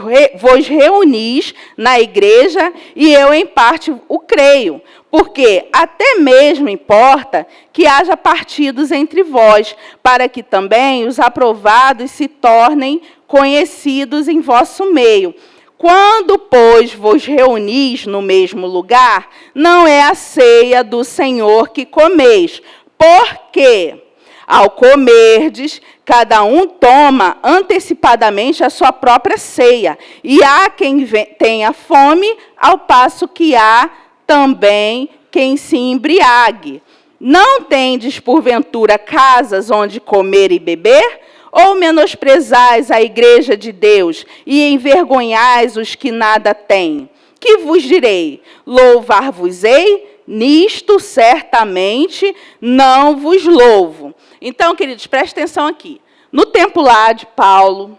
reunis na igreja, e eu, em parte, o creio. Porque até mesmo importa que haja partidos entre vós, para que também os aprovados se tornem conhecidos em vosso meio. Quando, pois, vos reunis no mesmo lugar, não é a ceia do Senhor que comeis, porque, ao comerdes, cada um toma antecipadamente a sua própria ceia, e há quem tenha fome, ao passo que há também quem se embriague. Não tendes, porventura, casas onde comer e beber? Ou menosprezais a igreja de Deus e envergonhais os que nada têm? Que vos direi? Louvar-vos-ei? Nisto, certamente, não vos louvo. Então, queridos, prestem atenção aqui. No tempo lá de Paulo,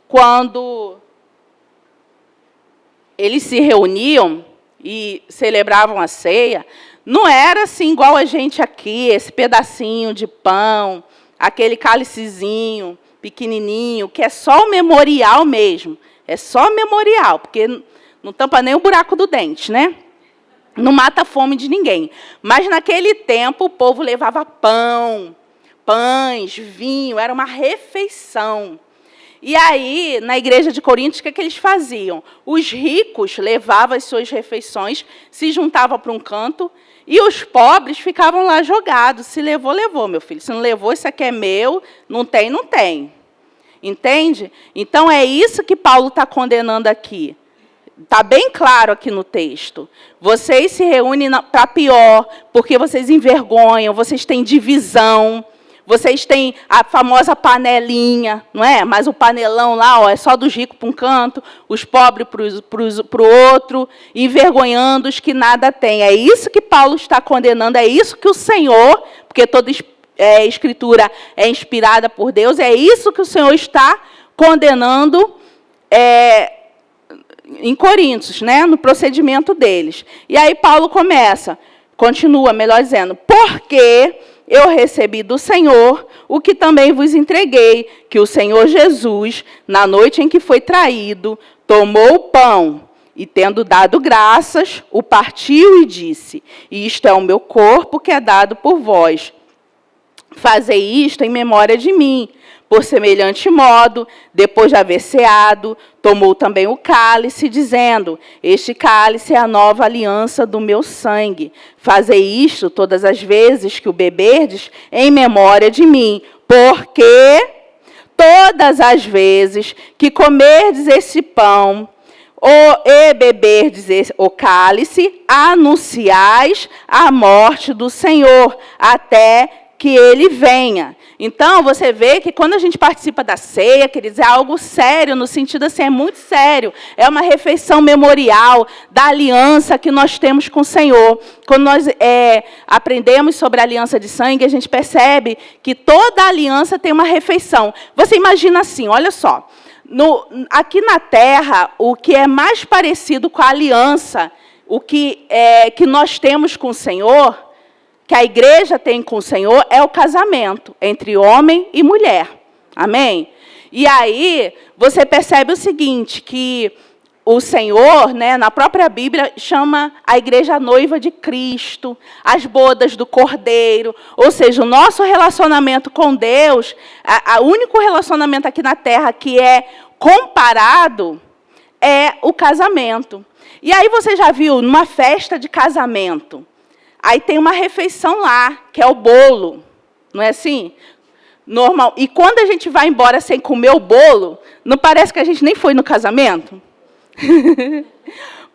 quando eles se reuniam e celebravam a ceia, não era assim igual a gente aqui, esse pedacinho de pão, aquele cálicezinho pequenininho, que é só o memorial mesmo. É só memorial, porque não tampa nem o buraco do dente, né? Não mata a fome de ninguém. Mas, naquele tempo, o povo levava pães, vinho, era uma refeição. E aí, na igreja de Coríntios, o que eles faziam? Os ricos levavam as suas refeições, se juntavam para um canto, e os pobres ficavam lá jogados. Se levou, levou, meu filho. Se não levou, isso aqui é meu, não tem, não tem. Entende? Então, é isso que Paulo está condenando aqui. Está bem claro aqui no texto. Vocês se reúnem para pior, porque vocês envergonham, vocês têm divisão, Vocês têm a famosa panelinha, não é? Mas o panelão lá, ó, é só dos ricos para um canto, os pobres para o outro, envergonhando os que nada têm. É isso que Paulo está condenando, é isso que o Senhor, porque toda escritura é inspirada por Deus, é isso que o Senhor está condenando em Coríntios, né, no procedimento deles. E aí Paulo continua, melhor dizendo, porque eu recebi do Senhor o que também vos entreguei, que o Senhor Jesus, na noite em que foi traído, tomou o pão e, tendo dado graças, o partiu e disse, isto é o meu corpo que é dado por vós. Fazei isto em memória de mim. Por semelhante modo, depois de haver ceado, tomou também o cálice, dizendo, este cálice é a nova aliança do meu sangue. Fazei isto todas as vezes que o beberdes em memória de mim, porque todas as vezes que comerdes esse pão e beberdes o cálice, anunciais a morte do Senhor, até que ele venha. Então, você vê que quando a gente participa da ceia, queridos, é algo sério, no sentido assim, é muito sério. É uma refeição memorial da aliança que nós temos com o Senhor. Quando nós aprendemos sobre a aliança de sangue, a gente percebe que toda aliança tem uma refeição. Você imagina assim, olha só, aqui na Terra, o que é mais parecido com a aliança, o que nós temos com o Senhor, que a igreja tem com o Senhor, é o casamento entre homem e mulher. Amém? E aí, você percebe o seguinte, que o Senhor, né, na própria Bíblia, chama a igreja noiva de Cristo, as bodas do Cordeiro. Ou seja, o nosso relacionamento com Deus, o único relacionamento aqui na Terra que é comparado é o casamento. E aí você já viu, numa festa de casamento, aí tem uma refeição lá, que é o bolo, não é assim? Normal. E quando a gente vai embora sem comer o bolo, não parece que a gente nem foi no casamento?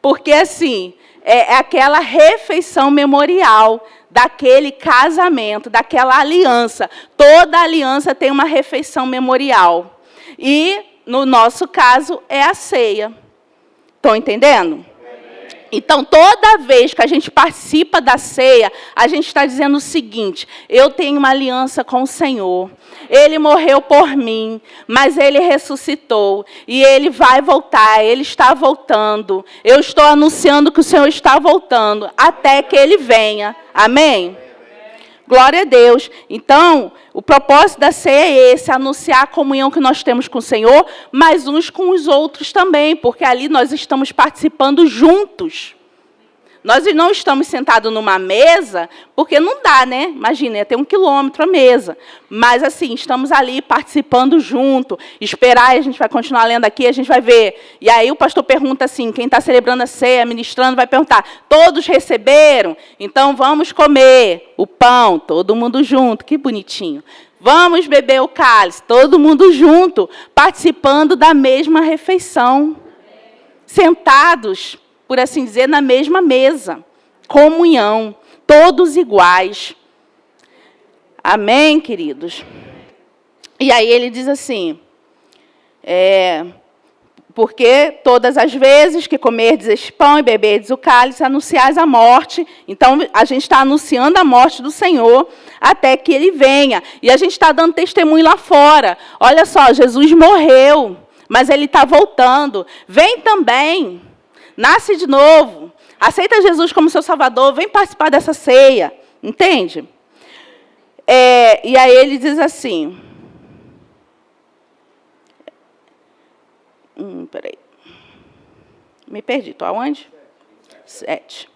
Porque, assim, é aquela refeição memorial daquele casamento, daquela aliança. Toda aliança tem uma refeição memorial. E, no nosso caso, é a ceia. Estão entendendo? Então, toda vez que a gente participa da ceia, a gente está dizendo o seguinte, eu tenho uma aliança com o Senhor. Ele morreu por mim, mas Ele ressuscitou. E Ele vai voltar, Ele está voltando. Eu estou anunciando que o Senhor está voltando, até que Ele venha. Amém? Glória a Deus. Então, o propósito da ceia é esse, anunciar a comunhão que nós temos com o Senhor, mas uns com os outros também, porque ali nós estamos participando juntos. Nós não estamos sentados numa mesa, porque não dá, né? Imagina, ia ter 1 quilômetro a mesa. Mas, assim, estamos ali participando junto. Esperar, a gente vai continuar lendo aqui, a gente vai ver. E aí o pastor pergunta assim, quem está celebrando a ceia, ministrando, vai perguntar, todos receberam? Então, vamos comer o pão, todo mundo junto, que bonitinho. Vamos beber o cálice, todo mundo junto, participando da mesma refeição. Sentados, por assim dizer, na mesma mesa. Comunhão, todos iguais. Amém, queridos? E aí ele diz assim, porque todas as vezes que comerdes este pão e beberdes o cálice, anunciais a morte. Então, a gente está anunciando a morte do Senhor até que Ele venha. E a gente está dando testemunho lá fora. Olha só, Jesus morreu, mas Ele está voltando. Vem também. Nasce de novo, aceita Jesus como seu Salvador, vem participar dessa ceia, entende? E aí ele diz assim, peraí, me perdi, estou aonde? 7.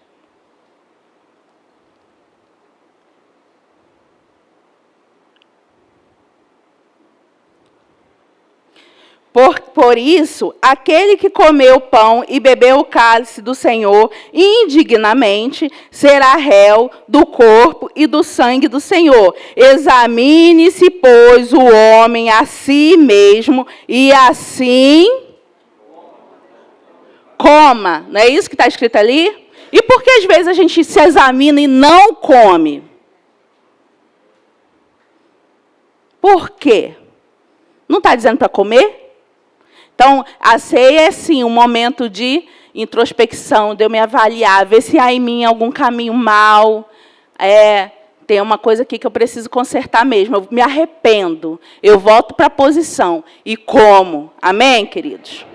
Por isso, aquele que comeu o pão e bebeu o cálice do Senhor indignamente será réu do corpo e do sangue do Senhor. Examine-se, pois, o homem a si mesmo e assim coma. Não é isso que está escrito ali? E por que às vezes a gente se examina e não come? Por quê? Não está dizendo para comer? Então, a ceia é, sim, um momento de introspecção, de eu me avaliar, ver se há em mim algum caminho mal. Tem uma coisa aqui que eu preciso consertar mesmo. Eu me arrependo. Eu volto para a posição. E como? Amém, queridos?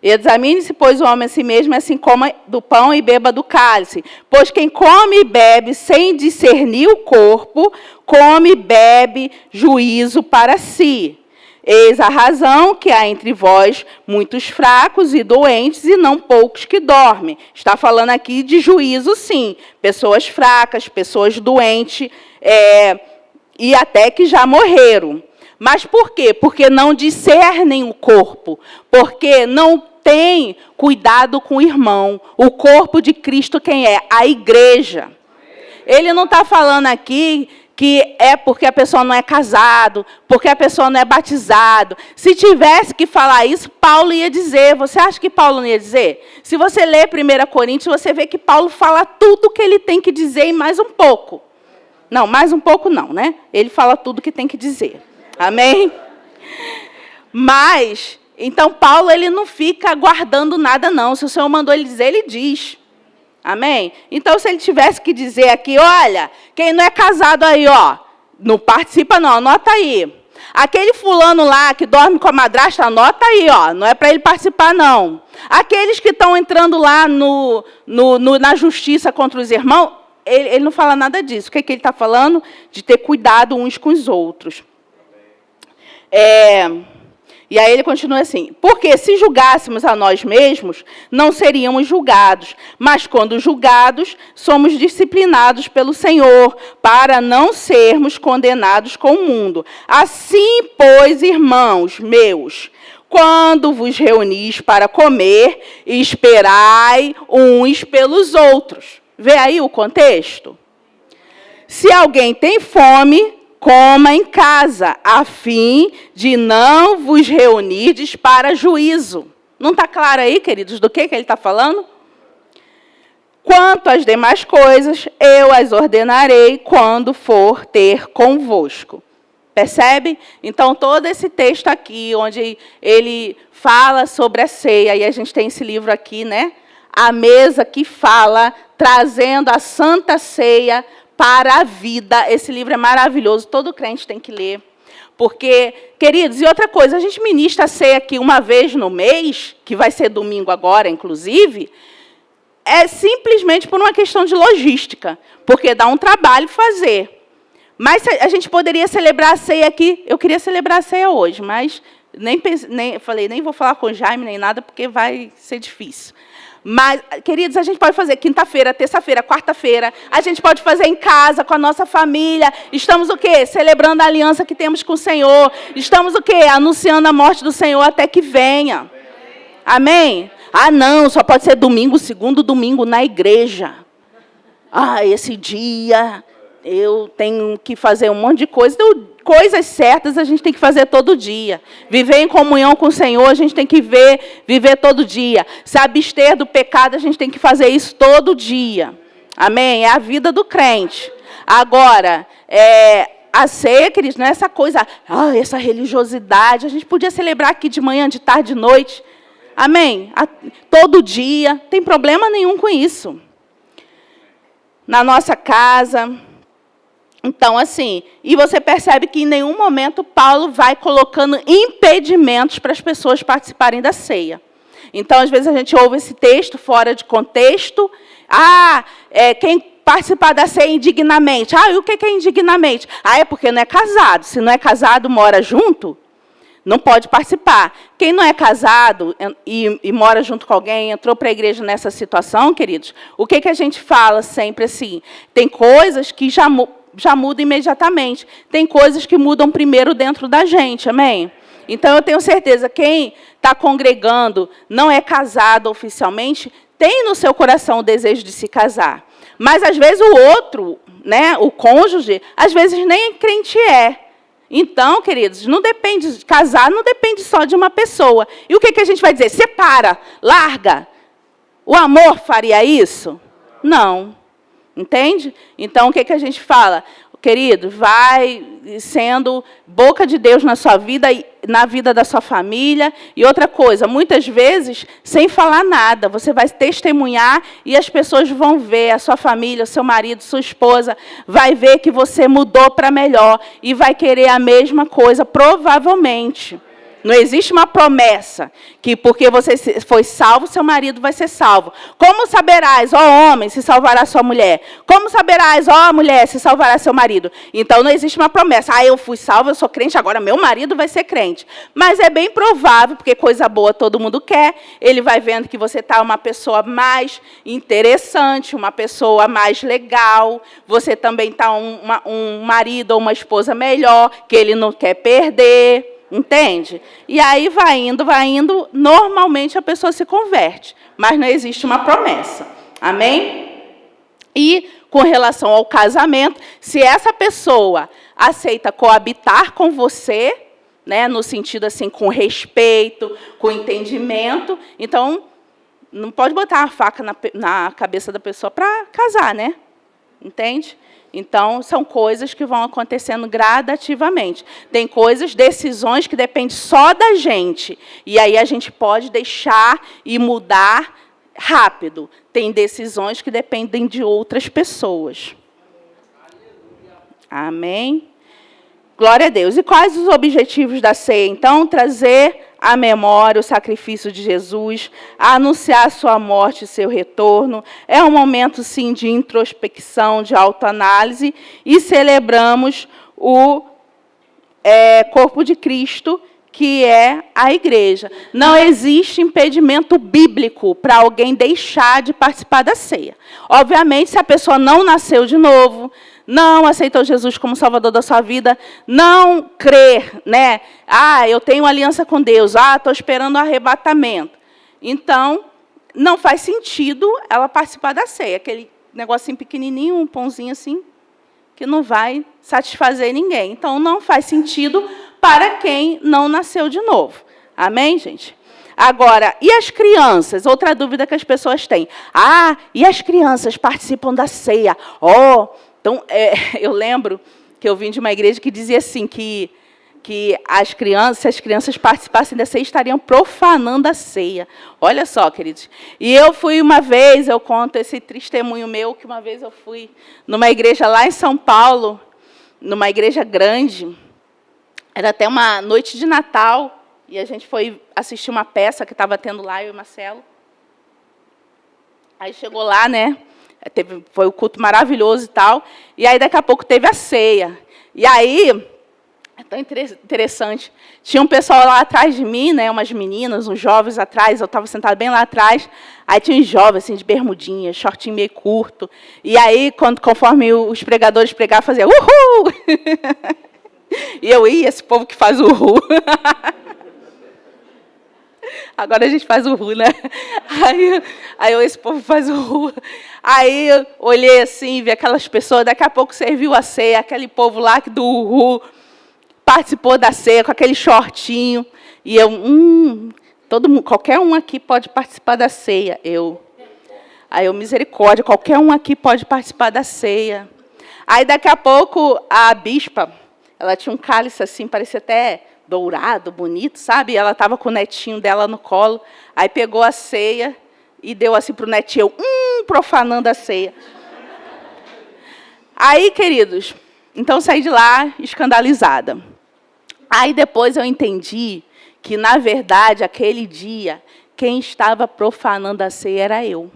Examine-se, pois, o homem a si mesmo, assim coma do pão e beba do cálice. Pois quem come e bebe sem discernir o corpo, come e bebe juízo para si. Eis a razão que há entre vós muitos fracos e doentes, e não poucos que dormem. Está falando aqui de juízo, sim. Pessoas fracas, pessoas doentes, e até que já morreram. Mas por quê? Porque não discernem o corpo. Porque não tem cuidado com o irmão. O corpo de Cristo quem é? A igreja. Ele não está falando aqui que é porque a pessoa não é casado, porque a pessoa não é batizado. Se tivesse que falar isso, Paulo ia dizer. Você acha que Paulo não ia dizer? Se você ler 1 Coríntios, você vê que Paulo fala tudo o que ele tem que dizer e mais um pouco. Não, mais um pouco não, né? Ele fala tudo o que tem que dizer. Amém? Mas, então, Paulo, ele não fica guardando nada, não. Se o Senhor mandou ele dizer, ele diz. Amém? Então, se ele tivesse que dizer aqui, olha, quem não é casado aí, ó, não participa não, anota aí. Aquele fulano lá que dorme com a madrasta, anota aí, ó, não é para ele participar, não. Aqueles que estão entrando lá na justiça contra os irmãos, ele não fala nada disso. O que ele está falando? De ter cuidado uns com os outros. E aí ele continua assim, porque se julgássemos a nós mesmos, não seríamos julgados, mas quando julgados, somos disciplinados pelo Senhor, para não sermos condenados com o mundo. Assim, pois, irmãos meus, quando vos reunis para comer, esperai uns pelos outros. Vê aí o contexto? Se alguém tem fome, coma em casa, a fim de não vos reunirdes para juízo. Não está claro aí, queridos, do que ele está falando? Quanto às demais coisas, eu as ordenarei quando for ter convosco. Percebe? Então, todo esse texto aqui, onde ele fala sobre a ceia, e a gente tem esse livro aqui, né? A mesa que fala, trazendo a Santa Ceia para a vida. Esse livro é maravilhoso, todo crente tem que ler. Porque, queridos, e outra coisa, a gente ministra a ceia aqui uma vez no mês, que vai ser domingo agora, inclusive, é simplesmente por uma questão de logística, porque dá um trabalho fazer. Mas a gente poderia celebrar a ceia aqui, eu queria celebrar a ceia hoje, mas falei, nem vou falar com o Jaime, nem nada, porque vai ser difícil. Mas, queridos, a gente pode fazer quinta-feira, terça-feira, quarta-feira. A gente pode fazer em casa, com a nossa família. Estamos o quê? Celebrando a aliança que temos com o Senhor. Estamos o quê? Anunciando a morte do Senhor até que venha. Amém? Ah, não, só pode ser domingo, segundo domingo na igreja. Ah, esse dia eu tenho que fazer um monte de coisa. Então, coisas certas a gente tem que fazer todo dia. Viver em comunhão com o Senhor, a gente tem que viver todo dia. Se abster do pecado, a gente tem que fazer isso todo dia. Amém? É a vida do crente. Agora, a ceia, queridos, não é essa coisa, essa religiosidade. A gente podia celebrar aqui de manhã, de tarde, de noite. Amém? Todo dia. Não tem problema nenhum com isso. Na nossa casa. Então, assim, e você percebe que em nenhum momento Paulo vai colocando impedimentos para as pessoas participarem da ceia. Então, às vezes, a gente ouve esse texto fora de contexto. Quem participar da ceia indignamente. E o que é indignamente? É porque não é casado. Se não é casado, mora junto, não pode participar. Quem não é casado e mora junto com alguém, entrou para a igreja nessa situação, queridos, o que a gente fala sempre assim? Tem coisas que já muda imediatamente. Tem coisas que mudam primeiro dentro da gente, amém? Então, eu tenho certeza, quem está congregando, não é casado oficialmente, tem no seu coração o desejo de se casar. Mas, às vezes, o outro, né, o cônjuge, às vezes nem crente é. Então, queridos, casar não depende só de uma pessoa. E o que a gente vai dizer? Separa, larga. O amor faria isso? Não. Entende? Então, o que a gente fala? Querido, vai sendo boca de Deus na sua vida e na vida da sua família. E outra coisa, muitas vezes, sem falar nada, você vai testemunhar e as pessoas vão ver, a sua família, o seu marido, sua esposa, vai ver que você mudou para melhor e vai querer a mesma coisa, provavelmente. Não existe uma promessa que porque você foi salvo, seu marido vai ser salvo. Como saberás, ó homem, se salvará sua mulher? Como saberás, ó mulher, se salvará seu marido? Então, não existe uma promessa. Ah, eu fui salvo, eu sou crente, agora meu marido vai ser crente. Mas é bem provável, porque coisa boa todo mundo quer, ele vai vendo que você está uma pessoa mais interessante, uma pessoa mais legal, você também está um marido ou uma esposa melhor, que ele não quer perder. Entende? E aí vai indo, normalmente a pessoa se converte, mas não existe uma promessa. Amém? E com relação ao casamento, se essa pessoa aceita coabitar com você, né, no sentido assim, com respeito, com entendimento, então não pode botar a faca na cabeça da pessoa para casar, né? Entende? Então, são coisas que vão acontecendo gradativamente. Tem coisas, decisões que dependem só da gente. E aí a gente pode deixar e mudar rápido. Tem decisões que dependem de outras pessoas. Amém? Glória a Deus. E quais os objetivos da ceia? Então, trazer à memória o sacrifício de Jesus, anunciar sua morte e seu retorno. É um momento, sim, de introspecção, de autoanálise, e celebramos o corpo de Cristo, que é a igreja. Não existe impedimento bíblico para alguém deixar de participar da ceia. Obviamente, se a pessoa não nasceu de novo, não aceitou Jesus como Salvador da sua vida, não crer, né? Ah, eu tenho aliança com Deus, estou esperando o arrebatamento. Então, não faz sentido ela participar da ceia. Aquele negocinho pequenininho, um pãozinho assim, que não vai satisfazer ninguém. Então, não faz sentido para quem não nasceu de novo. Amém, gente? Agora, e as crianças? Outra dúvida que as pessoas têm. Ah, e as crianças participam da ceia? Então, eu lembro que eu vim de uma igreja que dizia assim, que as crianças, se as crianças participassem da ceia, estariam profanando a ceia. Olha só, queridos. E eu fui uma vez, eu conto esse testemunho meu, que uma vez eu fui numa igreja lá em São Paulo, numa igreja grande, era até uma noite de Natal, e a gente foi assistir uma peça que estava tendo lá, eu e o Marcelo. Aí chegou lá, né? Foi o culto maravilhoso e tal. E aí, daqui a pouco, teve a ceia. E aí, é tão interessante. Tinha um pessoal lá atrás de mim, né, umas meninas, uns jovens atrás. Eu estava sentada bem lá atrás. Aí tinha uns jovens, assim, de bermudinha, shortinho meio curto. E aí, conforme os pregadores pregavam, fazia uhul! E eu ia, esse povo que faz uhul. Agora a gente faz o ru, né? Aí esse povo faz o ru. Aí eu olhei assim, vi aquelas pessoas, daqui a pouco serviu a ceia, aquele povo lá do ru participou da ceia com aquele shortinho. E eu, qualquer um aqui pode participar da ceia. Aí eu, misericórdia, qualquer um aqui pode participar da ceia. Aí daqui a pouco a bispa, ela tinha um cálice assim, parecia até dourado, bonito, sabe? Ela estava com o netinho dela no colo. Aí pegou a ceia e deu assim para o netinho, profanando a ceia. Aí, queridos, então saí de lá escandalizada. Aí depois eu entendi que, na verdade, aquele dia, quem estava profanando a ceia era eu.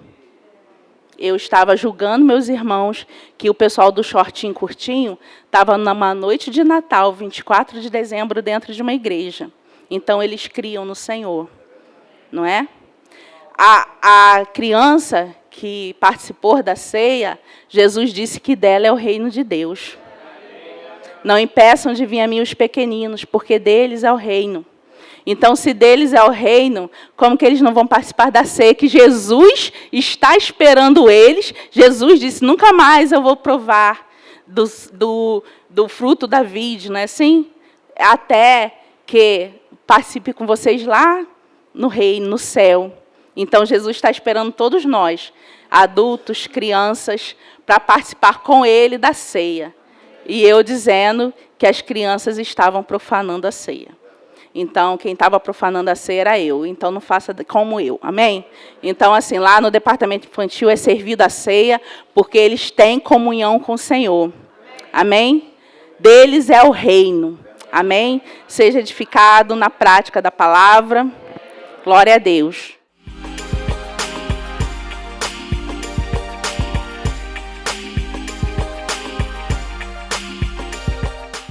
Eu estava julgando meus irmãos que o pessoal do shortinho curtinho estava numa noite de Natal, 24 de dezembro, dentro de uma igreja. Então, eles criam no Senhor, não é? A criança que participou da ceia, Jesus disse que dela é o reino de Deus. Não impeçam de vir a mim os pequeninos, porque deles é o reino. Então, se deles é o reino, como que eles não vão participar da ceia? Que Jesus está esperando eles. Jesus disse, nunca mais eu vou provar do fruto da vide, não é assim? Até que participe com vocês lá no reino, no céu. Então, Jesus está esperando todos nós, adultos, crianças, para participar com Ele da ceia. E eu dizendo que as crianças estavam profanando a ceia. Então, quem estava profanando a ceia era eu. Então, não faça como eu. Amém? Então, assim, lá no departamento infantil é servido a ceia, porque eles têm comunhão com o Senhor. Amém? Deles é o reino. Amém? Seja edificado na prática da palavra. Glória a Deus.